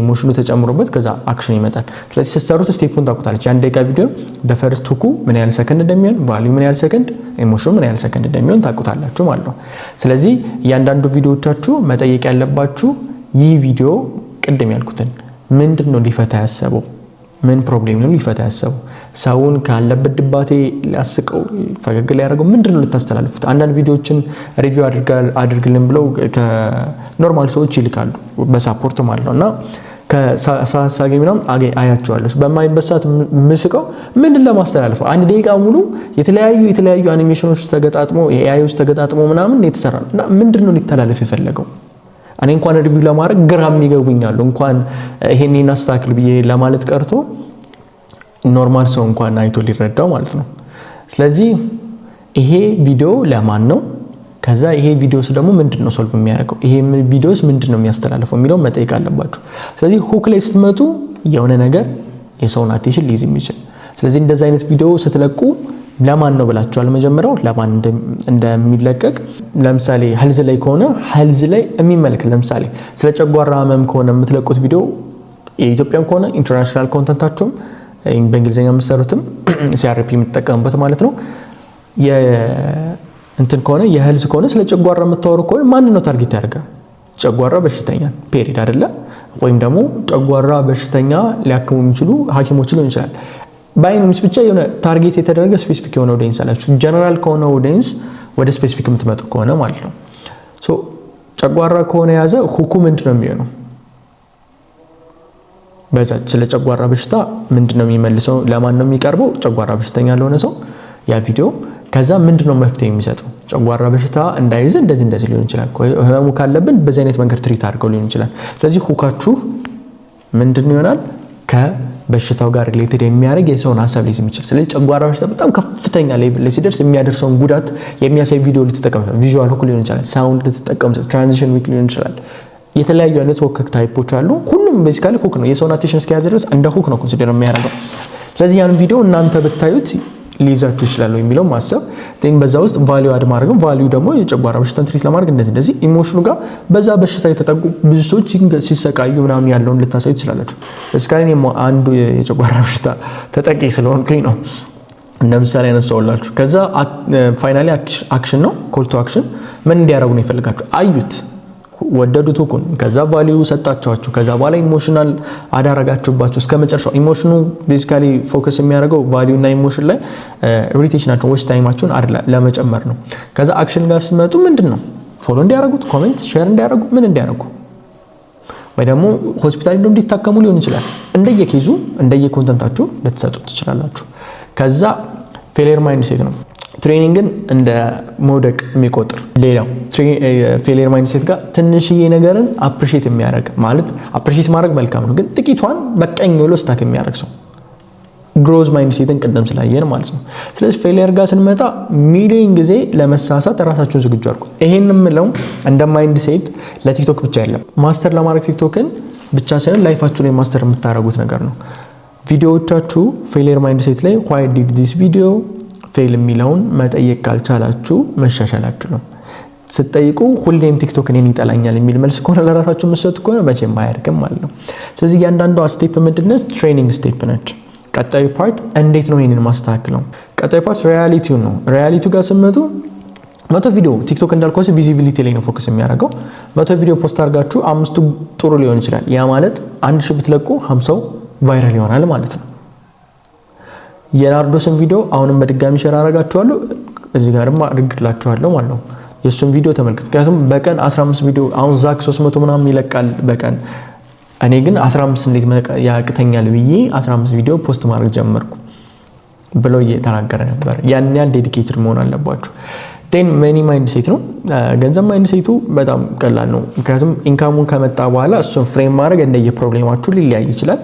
ኢሞሽኑ ተጨምሮበት ከዛ አክሽን ይመጣል ስለዚህ ሲስተሩት ስቴፑን ታውቁታላችሁ ያን ደቂቃ ቪዲዮ በፈርስት ሁኩ ምን ያህል ሰከንድ እንደሚሆን ቫልዩ ምን ያህል ሰከንድ ኢሞሽኑ ምን ያህል ሰከንድ እንደሚሆን ታውቁታላችሁ ማለት ነው ስለዚህ እያንዳንዱ ቪዲዮዎቻችሁ መጠየቅ ያለባችሁ ይህ ቪዲዮ ቅድም ያልኩትን ምንድነው ሊፈታ ያሰበው ምን ፕሮብሌም ነው ሊፈታ ያሰበው ሰውን ካለበት ድባቴ ሊያስቀው ፈገግ ሊያደርገው ምንድነው ልታስተላልፉት አንዳንድ ቪዲዮዎችን ሪቪው አድርግልን ብለው ከኖርማል ሰዎች ይልካሉ በሳፖርት ማለት ነውና ከሳሳጌ ምናምን አያቸዋለሁ በማይበሳት ምስቀው ምንድን ለማስተላልፈው አንድ ደቂቃ ሙሉ የተለያዩ አኒሜሽኖች ተገጣጥሞ ኤአይዎች ተገጣጥሞ ምናምን የተሰራና ምንድነው ሊተላለፍ የፈለገው እኔ እንኳን ሪቪው ለማድረግ ግራም ይገቡኛል እንኳን ይሄንን አስተካክል ብዬ ለማለት ቀርቶ ኖርማል ሰው እንኳን አይቶ ሊረዳው ማለት ነው ስለዚህ ይሄ ቪዲዮ ለማን ነው ከዛ ይሄ ቪዲዮስ ደግሞ ምንድነው ሶልቭ የሚያደርገው ይሄ ቪዲዮስ ምንድነው የሚያስተላልፈው የሚለው መጠየቅ አለባችሁ ስለዚህ ሁክ ላይ ስትመጡ የሆነ ነገር የሰውን አቴንሽን ሊይዝ የሚችል ስለዚህ እንደዛ አይነት ቪዲዮ ስትለቁ ለማን ነው ብላችኋል መጀመሪያው ለማን እንደሚለቀቅ ለምሳሌ ሄልዝ ላይ ከሆነ ሄልዝ ላይ የሚመለከት ለምሳሌ ስለ ጨጓራ ህመም ከሆነ የምትለቁት ቪዲዮ የኢትዮጵያም ከሆነ ኢንተርናሽናል ኮንተንታቸው በእንግሊዘኛ የምትሰሩትም ሲአርፒ የምትጠቀሙበት ማለት ነው እንትን ከሆነ የሄልዝ ከሆነ ስለ ጨጓራ የምታወሩ ከሆነ ማን ነው ታርጌት ያደርጋል ጨጓራ በሽተኛ ፔሪድ አይደለ ወይም ደግሞ ጨጓራ በሽተኛ ሊያክሙ የሚችሉ ሐኪሞች ሊሆን ይችላል ባይኖሚስ ብቻ የሆነ ታርጌት የተደረገ ስፔሲፊክ የሆነ ኦዲየንስ አላችሁ ጀነራል ከሆነ ኦዲየንስ ወደ ስፔሲፊክ የምትመጡ ከሆነ ማለት ነው ጨጓራ ከሆነ ያዘ ሁኩ ምንድነው የሚሆነው በዛ ስለ ጨጓራ በሽታ ምንድነው የሚመልሰው ለማን ነው የሚቀርበው ጨጓራ በሽተኛ ለሆነ ሰው ያ ቪዲዮ ከዛ ምንድነው መፍትሄ የሚሰጠው ጨጓራ በሽታ እንዳይዝ እንደዚህ ሊሆን ይችላል ህመሙ ካለብን በዚህ አይነት መንገድ ትሪት አድርገው ሊሆን ይችላል ስለዚህ ሁካችሁ ምንድነው ይሆናል ከበሽታው ጋር ሪሌትድ የሚያደርግ የሰውን ሐሳብ ሊይዝ የሚችል ስለዚህ ጨጓራ በሽታ በጣም ከፍተኛ ሌቭል ላይ ሲደርስ የሚያደርሰውን ጉዳት የሚያሳይ ቪዲዮ ልትጠቀሙ ቪዥዋል ሁክ ሊሆን ይችላል ሳውንድ ልትጠቀሙ ትራንዚሽን ዊክ ሊሆን ይችላል የተለያዩ አይነት ሁክ ታይፖች አሉ ሁሉም ቤዚካሊ ሁክ ነው የሰውን አቴንሽን እስኪያዝ ድረስ እንደ ሁክ ነው ኮንሲደር የሚያደርገው ስለዚህ ያን ቪዲዮ እናንተ ብታዩት ሊይዛችሁ ይችላል የሚለው ማሰብ ጤን በዛ ውስጥ ቫልዩ አድ ማድረግ ቫልዩ ደግሞ የጨጓራ በሽታን ትሪት ለማድረግ እንደዚህ ኢሞሽኑ ጋር በዛ በሽታ የተጠቁ ብዙ ሰዎች ሲሰቃዩ ምናምን ያለውን ልታሳዩ ትችላላችሁ። እስካሁን አንዱ የጨጓራ በሽታ ተጠቂ ስለሆንኩኝ ነው እንደምሳሌ ያነሳውላችሁ። ከዛ ፋይናሊ አክሽን ነው ኮል ቱ አክሽን ምን እንዲያደርጉ ነው ይፈልጋችሁ አዩት ወደዱት ሁሉን ከዛ ቫልዩ ሰጣቻችሁ ከዛ በኋላ ኢሞሽናል አዳረጋችሁባችሁ እስከ መጨረሻው ኢሞሽኑ ቤዚካሊ ፎከስ የሚያደርገው ቫልዩ እና ኢሞሽን ላይ ኢሪቴሽናችሁን ወይስ ታይማችሁን ለመጨመር ነው። ከዛ አክሽን ጋር ስትመጡ ምንድነው ፎሎ እንዲያደርጉት ኮሜንት ሼር እንዲያደርጉ ምን እንዲያደርጉ ወይ ደግሞ ሆስፒታል እንዲታከሙ ሊሆን ይችላል እንደየኬዙ እንደየኮንተንታችሁ ልትሰጡት ትችላላችሁ። ከዛ ፌሊየር ማይንድ ሴት ነው ትሬኒንግን እንደ መውደቅ የሚቆጥር ሌላው ፌሊየር ማይንድ ሴት ጋር ትንሽዬ ነገርን አፕሪሺየት የሚያደርግ ማለት አፕሪሺየት ማድረግ መልካም ነው ግን ጥቂቷን በቀኝ ብሎ ስታክ የሚያደርግ ሰው ግሮዝ ማይንድ ሴትን ቀደም ስላየን ማለት ነው። ስለዚህ ፌሊየር ጋር ስንመጣ ሚሊዮን ጊዜ ለመሳሳት ራሳችሁን ዝግጁ አድርጉ። ይሄንን ምለው እንደ ማይንድ ሴት ለቲክቶክ ብቻ አይደለም ማስተር ለማድረግ ቲክቶክን ብቻ ሳይሆን ላይፋችሁ ላይ ማስተር የምታደርጉት ነገር ነው። ቪዲዮዎቻችሁ ፌሊየር ማይንድ ሴት ላይ why did this video ፌል የሚለውን መጠየቅ ካልቻላችሁ መሻሻላችሁ ነው። ስትጠይቁ ሁሌም ቲክቶክ እኔን ይጠላኛል የሚል መልስ ከሆነ ለራሳችሁ መስጠት ከሆነ መቼም አያድግም ማለት ነው። ስለዚህ እያንዳንዷ ስቴፕ ምንድነች ትሬኒንግ ስቴፕ ነች። ቀጣዩ ፓርት እንዴት ነው ይሄንን ማስተካከለው? ቀጣዩ ፓርት ሪያሊቲው ነው። ሪያሊቲው ጋር ስመጡ 100 ቪዲዮ ቲክቶክ እንዳልኳችሁ ቪዚቢሊቲ ላይ ነው ፎከስ የሚያደርገው። 100 ቪዲዮ ፖስት አድርጋችሁ 5ቱ ጥሩ ሊሆን ይችላል። ያ ማለት 1000 ብትለቁ 50 ቫይራል ይሆናል ማለት ነው። የናርዶስን ቪዲዮ አሁንም በድጋሚ ሼር አደርጋችኋለሁ እዚህ ጋርም አድርግላችኋለሁ ማለት ነው። የሱን ቪዲዮ ተመልከቱ። ምክንያቱም በቀን 15 ቪዲዮ አሁን ዛክ 300 ምናምን ይለቃል በቀን እኔ ግን 15 እንዴት ያቅተኛል ብዬ 15 ቪዲዮ ፖስት ማድረግ ጀመርኩ ብሎ እየተናገረ ነበር። ያን ያህል ዴዲኬትድ መሆን አለባችሁ። ቴን መኒ ማይንድ ሴት ነው ገንዘብ ማይንድ ሴቱ በጣም ቀላል ነው። ምክንያቱም ኢንካሙን ከመጣ በኋላ እሱን ፍሬም ማድረግ እንደየፕሮብሌማችሁ ሊለያይ ይችላል።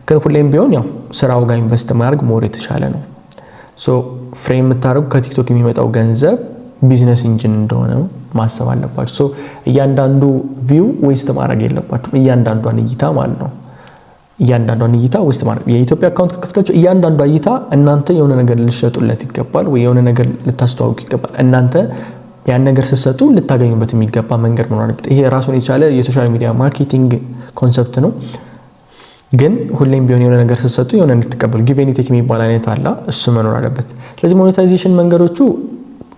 ግን ሁሌም ቢሆን ያው ስራው ጋር ኢንቨስት ማድረግ ሞር የተሻለ ነው። ሶ ፍሬም የምታደርጉ ከቲክቶክ የሚመጣው ገንዘብ ቢዝነስ ኢንጂን እንደሆነ ማሰብ አለባችሁ። ሶ እያንዳንዱ ቪው ዌስት ማድረግ የለባችሁም። እያንዳንዷን እይታ ማለት ነው እያንዳንዷን እይታ ዌስት ማድረግ የኢትዮጵያ አካውንት ከከፍታችሁ እያንዳንዷ እይታ እናንተ የሆነ ነገር ልትሸጡለት ይገባል ወይ የሆነ ነገር ልታስተዋውቁ ይገባል። እናንተ ያን ነገር ስትሰጡ ልታገኙበት የሚገባ መንገድ መኖር አለበት። ይሄ ራሱን የቻለ የሶሻል ሚዲያ ማርኬቲንግ ኮንሰፕት ነው። ግን ሁሌም ቢሆን የሆነ ነገር ስትሰጡ የሆነ እንድትቀበሉ ጊቭ ኤንድ ቴክ የሚባል አይነት አለ እሱ መኖር አለበት። ስለዚህ ሞኔታይዜሽን መንገዶቹ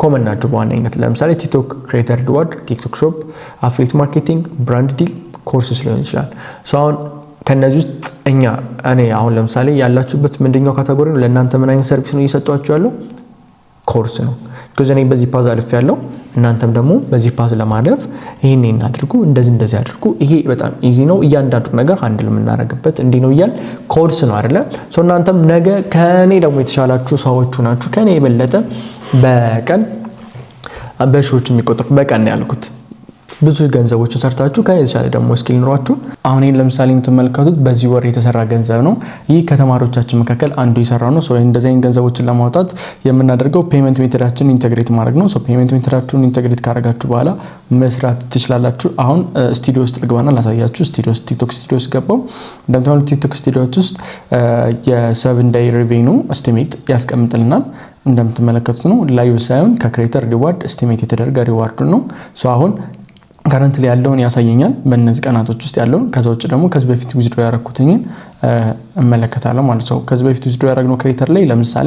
ኮመን ናቸው በዋናነት ለምሳሌ ቲክቶክ ክሬተር ሪዋርድ፣ ቲክቶክ ሾፕ፣ አፍሊት ማርኬቲንግ፣ ብራንድ ዲል፣ ኮርስስ ሊሆን ይችላል። ሶ አሁን ከነዚህ ውስጥ እኔ አሁን ለምሳሌ ያላችሁበት ምንድነው ካቴጎሪ ነው ለእናንተ ምን አይነት ሰርቪስ ነው እየሰጧችሁ ያለው ኮርስ ነው። because እኔ በዚህ ፓዝ አልፍ ያለው እናንተም ደግሞ በዚህ ፓዝ ለማለፍ ይሄን አድርጉ እንደዚህ አድርጉ ይሄ በጣም ኢዚ ነው እያንዳንዱ ነገር ሃንድል የምናደርግበት እንዲ ነው ይያል ኮርስ ነው አይደለ? ሶ እናንተም ነገ ከኔ ደግሞ የተሻላችሁ ሰዎች ናችሁ ከኔ የበለጠ በቀን በሺዎች የሚቆጠሩ በቀን ያልኩት ብዙ ገንዘቦችን ሰርታችሁ ከየተሻለ ደግሞ ስኪል ኖራችሁ አሁን ይሄን ለምሳሌ የምትመለከቱት በዚህ ወር የተሰራ ገንዘብ ነው። ይህ ከተማሪዎቻችን መካከል አንዱ የሰራው ነው። ሶ እንደዚህ አይነት ገንዘቦችን ለማውጣት የምናደርገው ፔመንት ሜተዳችንን ኢንተግሬት ማድረግ ነው። ሶ ፔመንት ሜተዳችሁን ኢንተግሬት ካደረጋችሁ በኋላ መስራት ትችላላችሁ። አሁን ስቱዲዮ ውስጥ ልግባና ላሳያችሁ። ስቱዲዮ ውስጥ ቲክቶክ ስቱዲዮ ውስጥ ገባው። እንደምታውቁት ቲክቶክ ስቱዲዮ ውስጥ የ7 ዴይ ሬቬኒው ኤስቲሜት ያስቀምጥልናል። እንደምትመለከቱት ነው ላይቭ ሳይሆን ከክሬተር ሪዋርድ ኤስቲሜት የተደረገ ሪዋርድ ነው። ሶ አሁን ካረንትሊ ያለውን ያሳየኛል በእነዚህ ቀናቶች ውስጥ ያለውን። ከዛ ውጭ ደግሞ ከዚህ በፊት ዊዝድሮ ያደረኩትን እመለከታለሁ ማለት ነው። ከዚህ በፊት ዊዝድሮ ያደረግነው ክሬተር ላይ ለምሳሌ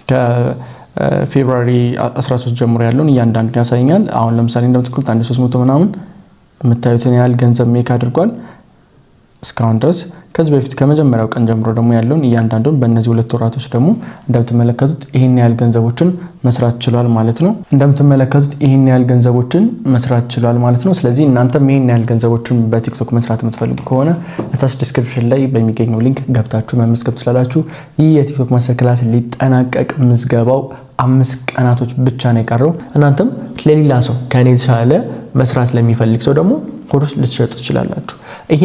ከፌብሩዋሪ 13 ጀምሮ ያለውን እያንዳንዱ ያሳየኛል። አሁን ለምሳሌ እንደምትኩት 1300 ምናምን የምታዩትን ያህል ገንዘብ ሜክ አድርጓል እስካሁን ድረስ። ከዚህ በፊት ከመጀመሪያው ቀን ጀምሮ ደግሞ ያለውን እያንዳንዱን በእነዚህ 2 ወራቶች ደግሞ እንደምትመለከቱት ይሄን ያህል ገንዘቦችን መስራት ችሏል ማለት ነው። እንደምትመለከቱት ይሄን ያህል ገንዘቦችን መስራት ችሏል ማለት ነው። ስለዚህ እናንተም ይሄን ያህል ገንዘቦችን በቲክቶክ መስራት የምትፈልጉ ከሆነ እታች ዲስክሪፕሽን ላይ በሚገኘው ሊንክ ገብታችሁ መመዝገብ ትችላላችሁ። ይህ የቲክቶክ ማስተር ክላስ ሊጠናቀቅ ምዝገባው 5 ቀናቶች ብቻ ነው የቀረው። እናንተም ለሌላ ሰው ከኔ የተሻለ መስራት ለሚፈልግ ሰው ደግሞ ኮርስ ልትሸጡ ትችላላችሁ። ይሄ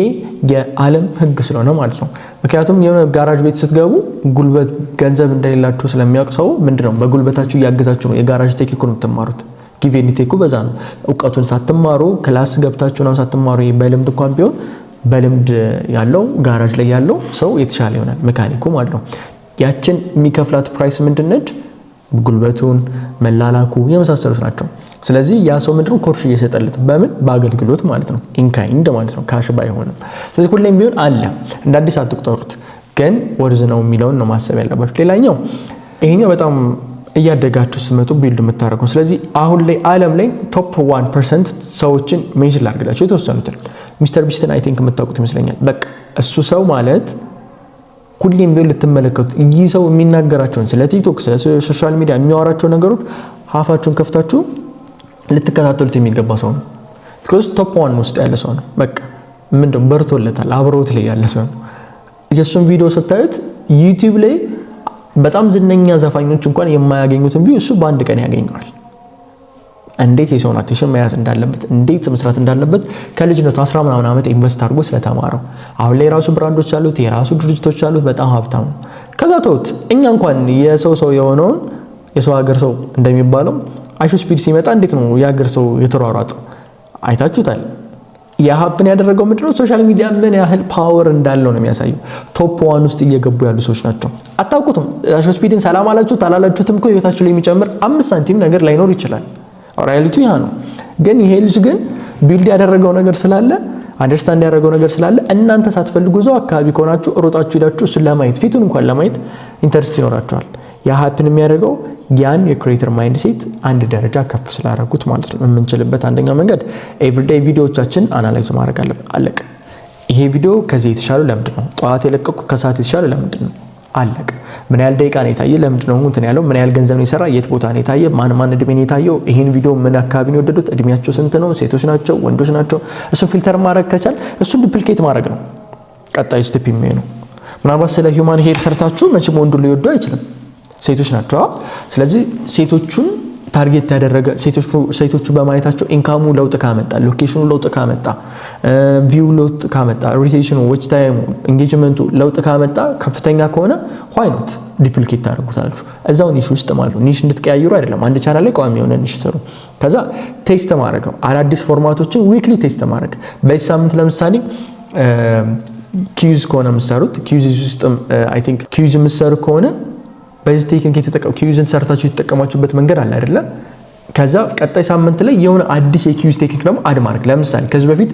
የዓለም ህግ ስለሆነ ማለት ነው። ምክንያቱም የሆነ ጋራጅ ቤት ስትገቡ ጉልበት ገንዘብ እንደሌላችሁ ስለሚያውቅ ሰው ምንድነው በጉልበታችሁ ያገዛችሁ ነው የጋራጅ ቴክኒክ ነው የምትማሩት። ጊቭ ኤንድ ቴክ በዛ ነው። ዕውቀቱን ሳትማሩ ክላስ ገብታችሁ ነው ሳትማሩ በልምድ እንኳን ቢሆን በልምድ ያለው ጋራጅ ላይ ያለው ሰው የተሻለ ይሆናል ሜካኒኩ ማለት ነው። ያችን የሚከፍላት ፕራይስ ምንድነች? ጉልበቱን መላላኩ የመሳሰሉት ናቸው። ስለዚህ ያ ሰው ምንድነው ኮርሽ እየሰጠለት በምን በአገልግሎት ማለት ነው ኢንካይንድ ማለት ነው ካሽ ባይሆንም። ስለዚህ ሁሌም ቢሆን አለ እንደ አዲስ አትቁጠሩት፣ ግን ወርዝ ነው የሚለውን ነው ማሰብ ያለባችሁ። ሌላኛው ይሄኛው በጣም እያደጋችሁ ስትመጡ ቢልድ የምታደርጉ። ስለዚህ አሁን ላይ ዓለም ላይ ቶፕ 1% ሰዎችን ሜንሽን ላድርግላችሁ የተወሰኑትን። ሚስተር ቢስትን አይ ቲንክ የምታውቁት ይመስለኛል። በቃ እሱ ሰው ማለት ሁሌም ቢሆን ልትመለከቱት ይህ ሰው የሚናገራቸውን ስለ ቲክቶክ ስለ ሶሻል ሚዲያ የሚያወራቸው ነገሮች ሀፋችሁን ከፍታችሁ ልትከታተሉት የሚገባ ሰው ነው። ቢኮዝ ቶፕ 1 ውስጥ ያለ ሰው ነው። በቃ ምንድነው በርቶለታል፣ አብሮት ላይ ያለ ሰው ነው። የሱን ቪዲዮ ስታዩት ዩቲዩብ ላይ በጣም ዝነኛ ዘፋኞች እንኳን የማያገኙትን ቪው እሱ በአንድ ቀን ያገኘዋል። እንዴት የሰውን አቴንሽን መያዝ እንዳለበት እንዴት መስራት እንዳለበት ከልጅነቱ 10 ምናምን ዓመት ኢንቨስት አድርጎ ስለተማረው አሁን ላይ የራሱ ብራንዶች አሉት፣ የራሱ ድርጅቶች አሉት። በጣም ሀብታም ነው። ከዛ ተውት እኛ እንኳን የሰው የሆነውን የሰው ሀገር ሰው እንደሚባለው አይሾ ስፒድ ሲመጣ እንዴት ነው የሀገር ሰው የተሯሯጠው አይታችሁታል። ያሀብን ያደረገው ምንድነው ሶሻል ሚዲያ ምን ያህል ፓወር እንዳለው ነው የሚያሳየው። ቶፕ 1 ውስጥ እየገቡ ያሉ ሰዎች ናቸው። አታውቁትም። አይሾ ስፒድን ሰላም አላችሁት አላላችሁትም እኮ ህይወታችሁ ላይ የሚጨምር 5 ሳንቲም ነገር ላይኖር ይችላል። ሪያሊቲው ያ ነው። ግን ይሄ ልጅ ግን ቢልድ ያደረገው ነገር ስላለ አንደርስታንድ ያደረገው ነገር ስላለ እናንተ ሳትፈልጉ እዛው አካባቢ ከሆናችሁ ሮጣችሁ ሄዳችሁ እሱን ለማየት ፊቱን እንኳን ለማየት ኢንተረስት ይኖራችኋል። ያ ሀፕን የሚያደርገው ያን የክሬተር ማይንድ ሴት አንድ ደረጃ ከፍ ስላደረጉት ማለት ነው። የምንችልበት አንደኛው መንገድ ኤቭሪዴይ ቪዲዮዎቻችን አናላይዝ ማድረግ አለብን። አለቀ። ይሄ ቪዲዮ ከዚህ የተሻለ ለምንድን ነው? ጠዋት የለቀቁት ከሰዓት የተሻለ ለምንድን ነው? አለቀ። ምን ያህል ደቂቃ ነው የታየ? ለምንድን ነው እንትን ያለው? ምን ያህል ገንዘብ ነው የሰራ? የት ቦታ ነው የታየ? ማን እድሜ ነው የታየው? ይሄን ቪዲዮ ምን አካባቢ ነው የወደዱት? እድሜያቸው ስንት ነው? ሴቶች ናቸው ወንዶች ናቸው? እሱ ፊልተር ማድረግ ከቻል እሱን ዱፕሊኬት ማድረግ ነው ቀጣዩ ስቴፕ የሚሆነው። ምናልባት ስለ ሂውማን ሄር ሰርታችሁ መቼም ወንዱን ሊወዱ አይችልም፣ ሴቶች ናቸው። ስለዚህ ሴቶቹን ታርጌት ያደረገ ሴቶቹ በማየታቸው ኢንካሙ ለውጥ ካመጣ፣ ሎኬሽኑ ለውጥ ካመጣ፣ ቪው ለውጥ ካመጣ፣ ሪቴንሽኑ ዊች ታይሙ ኢንጌጅመንቱ ለውጥ ካመጣ ከፍተኛ ከሆነ ዋይ ኖት ዲፕሊኬት ታደርጉታላችሁ እዛው ኒሽ ውስጥ ማለት ነው። ኒሽ እንድትቀያይሩ አይደለም፣ አንድ ቻናል ላይ ቋሚ የሆነ ኒሽ ሰሩ። ከዛ ቴስት ማድረግ ነው። አዳዲስ ፎርማቶችን ዊክሊ ቴስት ማድረግ። በዚህ ሳምንት ለምሳሌ ኪዩዝ ከሆነ የምትሰሩት ኪዩዝ ውስጥ አይ ቲንክ ኪዩዝ የምትሰሩ ከሆነ በዚህ ቴክኒክ የተጠቀሙ ኪዩዝን ሰርታችሁ የተጠቀማችሁበት መንገድ አለ አይደለ? ከዛ ቀጣይ ሳምንት ላይ የሆነ አዲስ የኪዩዝ ቴክኒክ ደግሞ አድ ማድረግ። ለምሳሌ ከዚህ በፊት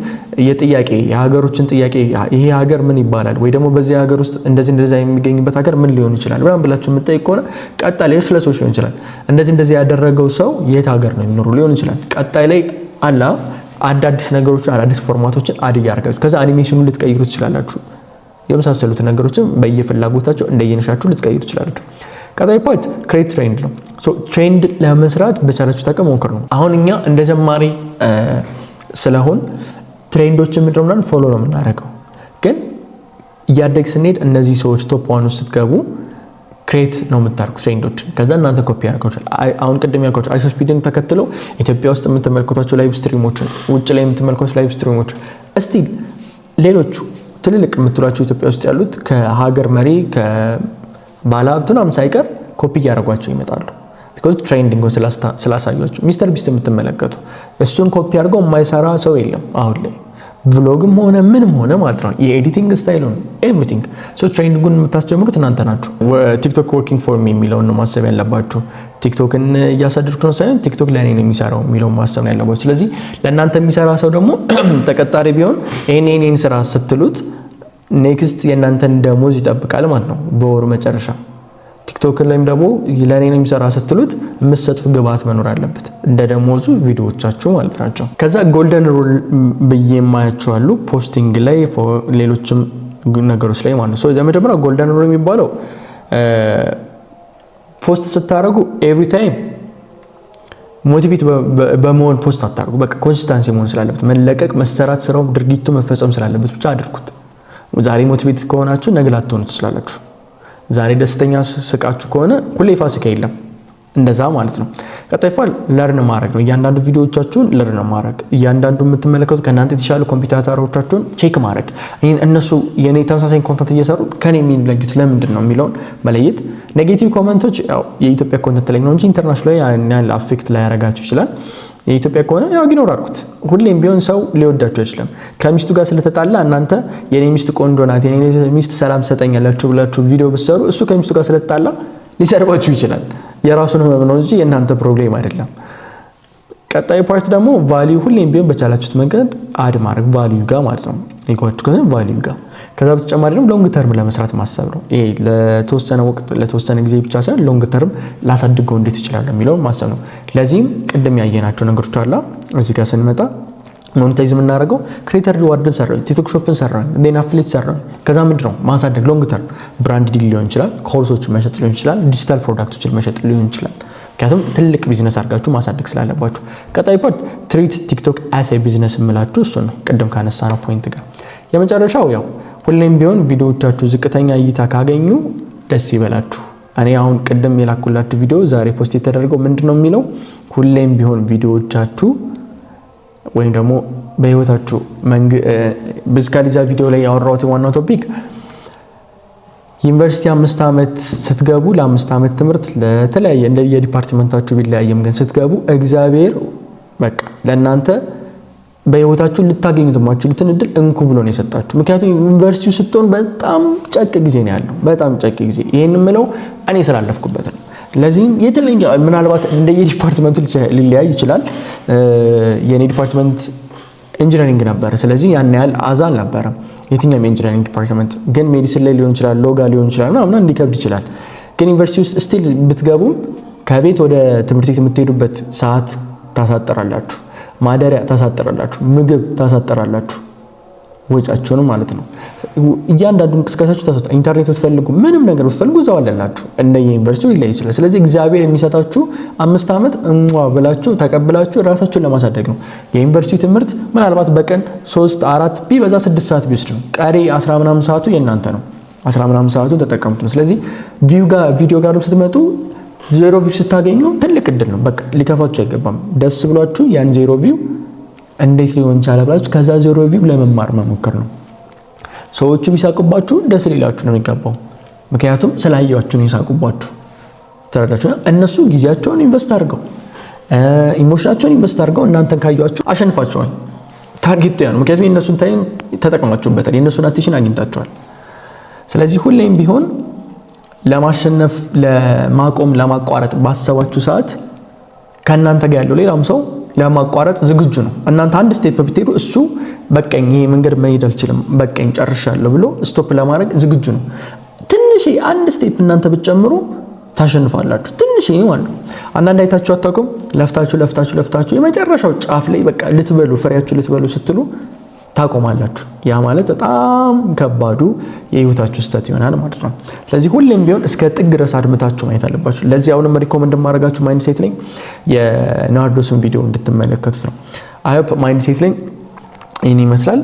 የጥያቄ የሀገሮችን ጥያቄ ይሄ ሀገር ምን ይባላል ወይ ደግሞ በዚህ ሀገር ውስጥ እንደዚህ የሚገኝበት ሀገር ምን ሊሆን ይችላል ምናምን ብላችሁ የምትጠይቅ ከሆነ ቀጣይ ላይ ስለ ሰዎች ሊሆን ይችላል። እንደዚህ ያደረገው ሰው የት ሀገር ነው የሚኖሩ ሊሆን ይችላል። ቀጣይ ላይ አላ አዳዲስ ነገሮችን አዳዲስ ፎርማቶችን አድ ያደርጋችሁ። ከዛ አኒሜሽኑን ልትቀይሩ ትችላላችሁ። የመሳሰሉት ነገሮችን በየፍላጎታቸው እንደየነሻችሁ ልትቀይሩ ትችላላችሁ። ቀጣይ ፖይንት ክሬት ትሬንድ ነው። ሶ ትሬንድ ለመስራት በቻላችሁ ታቀም ሞክሩ ነው። አሁን እኛ እንደ ጀማሪ ስለሆን ትሬንዶችን ምንድነው ፎሎ ነው የምናደርገው። ግን እያደግ ስንሄድ እነዚህ ሰዎች ቶፕ 1 ውስጥ ስትገቡ ክሬት ነው የምታርጉት ትሬንዶችን። ከዛ እናንተ ኮፒ ያደርጋችሁ። አሁን ቅድም ያልኳችሁ አይሶ ስፒድን ተከትለው ኢትዮጵያ ውስጥ የምትመለከቷቸው ላይቭ ስትሪሞችን፣ ውጭ ላይ የምትመለከቷቸው ላይቭ ስትሪሞችን እስቲ ሌሎቹ ትልልቅ የምትሏቸው ኢትዮጵያ ውስጥ ያሉት ከሀገር መሪ ከባለሀብቱም ሳይቀር ኮፒ እያደረጓቸው ይመጣሉ። ቢኮዝ ትሬንዲንግ ስላሳያችሁ። ሚስተር ቢስት የምትመለከቱ እሱን ኮፒ አድርገው የማይሰራ ሰው የለም አሁን ላይ ቭሎግም ሆነ ምንም ሆነ ማለት ነው። የኤዲቲንግ ስታይል ነው ኤቭሪቲንግ። ሶ ትሬንዲንጉን የምታስጀምሩት እናንተ ናችሁ። ቲክቶክ ወርኪንግ ፎር ሚ የሚለውን ነው ማሰብ ያለባችሁ። ቲክቶክን እያሳደድኩ ነው ሳይሆን ቲክቶክ ለእኔ ነው የሚሰራው የሚለውን ማሰብ ነው ያለባችሁ። ስለዚህ ለእናንተ የሚሰራ ሰው ደግሞ ተቀጣሪ ቢሆን ይሄን ስራ ስትሉት ኔክስት የእናንተን ደሞዝ ይጠብቃል ማለት ነው በወሩ መጨረሻ። ቲክቶክ ላይም ደግሞ ለኔ ነው የሚሰራ ስትሉት የምትሰጡት ግብአት መኖር አለበት እንደ ደሞዙ ቪዲዮዎቻችሁ ማለት ናቸው። ከዛ ጎልደን ሩል ብዬ የማያቸው አሉ ፖስቲንግ ላይ ሌሎችም ነገሮች ላይ ማለት ነው። ሶ የመጀመሪያው ጎልደን ሩል የሚባለው ፖስት ስታደርጉ ኤቭሪ ታይም ሞቲቬት በመሆን ፖስት አታርጉ። በቃ ኮንሲስታንሲ መሆን ስላለበት መለቀቅ፣ መሰራት፣ ስራው ድርጊቱ መፈጸም ስላለበት ብቻ አድርጉት። ዛሬ ሞቲቬት ከሆናችሁ ነገ ላትሆኑ ትችላላችሁ። ዛሬ ደስተኛ ስቃችሁ ከሆነ ሁሌ ፋሲካ የለም እንደዛ ማለት ነው። ቀጣይ ፓል ለርን ማድረግ ነው። እያንዳንዱ ቪዲዮዎቻችሁን ለርን ማድረግ፣ እያንዳንዱ የምትመለከቱት ከእናንተ የተሻሉ ኮምፒውተሮቻችሁን ቼክ ማድረግ፣ እነሱ የኔ ተመሳሳይ ኮንተንት እየሰሩ ከኔ የሚለዩት ለምንድን ነው የሚለውን መለየት። ኔጌቲቭ ኮመንቶች ያው የኢትዮጵያ ኮንተንት ላይ ነው እንጂ ኢንተርናሽናል ላይ ያን አፌክት ላይ ያረጋችሁ ይችላል። የኢትዮጵያ ከሆነ ያው ኢግኖር አድርጉት። ሁሌም ቢሆን ሰው ሊወዳችሁ አይችልም። ከሚስቱ ጋር ስለተጣላ እናንተ የኔ ሚስት ቆንጆ ናት፣ የኔ ሚስት ሰላም ትሰጠኛለች ብላችሁ ቪዲዮ ብትሰሩ እሱ ከሚስቱ ጋር ስለተጣላ ሊሰርባችሁ ይችላል። የራሱን ህመም ነው እንጂ የእናንተ ፕሮብሌም አይደለም። ቀጣዩ ፓርት ደግሞ ቫልዩ ሁሌም ቢሆን በቻላችሁት መንገድ አድ ማድረግ ቫልዩ ጋር ማለት ነው። ኢኳችሁ ከሆነ ቫልዩ ጋር ከዛ በተጨማሪ ደግሞ ሎንግ ተርም ለመስራት ማሰብ ነው። ይሄ ለተወሰነ ወቅት ለተወሰነ ጊዜ ብቻ ሳይሆን ሎንግ ተርም ላሳድገው እንዴት ይችላል የሚለውን ማሰብ ነው። ለዚህም ቅድም ያየናቸው ነገሮች አላ እዚህ ጋር ስንመጣ ሞኔታይዝ የምናደርገው ክሬተር ሪዋርድን ሰራኝ፣ ቲክቶክ ሾፕን ሰራኝ፣ ዴን አፍሊት ሰራኝ። ከዛ ምንድነው ማሳደግ ሎንግ ተርም ብራንድ ዲል ሊሆን ይችላል፣ ኮርሶችን መሸጥ ሊሆን ይችላል፣ ዲጂታል ፕሮዳክቶችን መሸጥ ሊሆን ይችላል። ምክንያቱም ትልቅ ቢዝነስ አድርጋችሁ ማሳደግ ስላለባችሁ። ቀጣይ ፓርት ትሪት ቲክቶክ አስ ኤ ቢዝነስ የምላችሁ እሱ ነው፣ ቅድም ካነሳነው ፖይንት ጋር። የመጨረሻው ያው ሁሌም ቢሆን ቪዲዮዎቻችሁ ዝቅተኛ እይታ ካገኙ ደስ ይበላችሁ። እኔ አሁን ቅድም የላኩላችሁ ቪዲዮ ዛሬ ፖስት የተደረገው ምንድነው የሚለው ሁሌም ቢሆን ቪዲዮዎቻችሁ ወይም ደግሞ በህይወታችሁ በስካሊዛ ቪዲዮ ላይ ያወራሁት ዋናው ቶፒክ ዩኒቨርሲቲ 5 ዓመት ስትገቡ ለ5 ዓመት ትምህርት ለተለያየ እንደ የዲፓርትመንታችሁ ቢለያየም ግን ስትገቡ እግዚአብሔር በቃ ለእናንተ በህይወታችሁ ልታገኙት የማትችሉትን እድል እንኩ ብሎ ነው የሰጣችሁ። ምክንያቱም ዩኒቨርሲቲው ስትሆን በጣም ጨቅ ጊዜ ነው ያለው፣ በጣም ጨቅ ጊዜ። ይሄን የምለው እኔ ስላለፍኩበት ነው። ለዚህም የተለየ ምናልባት እንደ የዲፓርትመንቱ ሊለያይ ይችላል። የኔ ዲፓርትመንት ኢንጂነሪንግ ነበር፣ ስለዚህ ያን ያህል አዛ አልነበረም። የትኛውም የኢንጂነሪንግ ዲፓርትመንት ግን ሜዲሲን ላይ ሊሆን ይችላል፣ ሎጋ ሊሆን ይችላል ምናምን እንዲከብድ ይችላል። ግን ዩኒቨርሲቲ ውስጥ ስቲል ብትገቡም ከቤት ወደ ትምህርት ቤት የምትሄዱበት ሰዓት ታሳጥራላችሁ፣ ማደሪያ ታሳጥራላችሁ፣ ምግብ ታሳጥራላችሁ፣ ወጫችሁን ማለት ነው። እያንዳንዱ እንቅስቃሴያችሁ ታሳጥራ። ኢንተርኔት ብትፈልጉ ምንም ነገር ብትፈልጉ እዛው አለላችሁ። እንደ ዩኒቨርሲቲው ይለይ ይችላል። ስለዚህ እግዚአብሔር የሚሰጣችሁ 5 ዓመት ብላችሁ ተቀብላችሁ ራሳችሁን ለማሳደግ ነው። የዩኒቨርሲቲ ትምህርት ምናልባት በቀን 3 4 ቢበዛ 6 ሰዓት ቢወስድ ነው። ቀሪ 10 ምናምን ሰዓቱ የእናንተ ነው። 10 ምናምን ሰዓቱን ተጠቀሙት ነው። ስለዚህ ቪዲዮ ጋር ስትመጡ ዜሮ ቪው ስታገኙ ትልቅ እድል ነው። በቃ ሊከፋችሁ አይገባም። ደስ ብሏችሁ ያን ዜሮ ቪው እንዴት ሊሆን ቻለ ብላችሁ ከዛ ዜሮ ቪው ለመማር መሞከር ነው። ሰዎቹ ቢሳቁባችሁ ደስ ሊላችሁ ነው የሚገባው። ምክንያቱም ስላያችሁ ነው ይሳቁባችሁ። ተረዳችሁ? እነሱ ጊዜያቸውን ኢንቨስት አድርገው ኢሞሽናቸውን ኢንቨስት አድርገው እናንተን ካያችሁ አሸንፋቸዋል። ታርጌቱ ያ ነው። ምክንያቱም የእነሱን ታይም ተጠቅማችሁበታል፣ የእነሱን አቴንሽን አግኝታችኋል። ስለዚህ ሁሌም ቢሆን ለማሸነፍ ለማቆም ለማቋረጥ ባሰባችሁ ሰዓት ከእናንተ ጋር ያለው ሌላም ሰው ለማቋረጥ ዝግጁ ነው። እናንተ አንድ ስቴፕ ብትሄዱ እሱ በቀኝ ይሄ መንገድ መሄድ አልችልም በቀኝ ጨርሻለሁ ብሎ ስቶፕ ለማድረግ ዝግጁ ነው። ትንሽ አንድ ስቴፕ እናንተ ብትጨምሩ ታሸንፋላችሁ። ትንሽ ማለት ነው። አንዳንድ አይታችሁ አታውቁም? ለፍታችሁ የመጨረሻው ጫፍ ላይ በቃ ልትበሉ ፍሬያችሁ ልትበሉ ስትሉ ታቆማላችሁ። ያ ማለት በጣም ከባዱ የህይወታችሁ ስህተት ይሆናል ማለት ነው። ስለዚህ ሁሌም ቢሆን እስከ ጥግ ድረስ አድምታችሁ ማየት አለባችሁ። ለዚህ አሁንም ሪኮመንድ ማድረጋችሁ ማይንድሴት ላይ የናርዶስን ቪዲዮ እንድትመለከቱት ነው። አይ ሆፕ ማይንድሴት ላይ ይህን ይመስላል።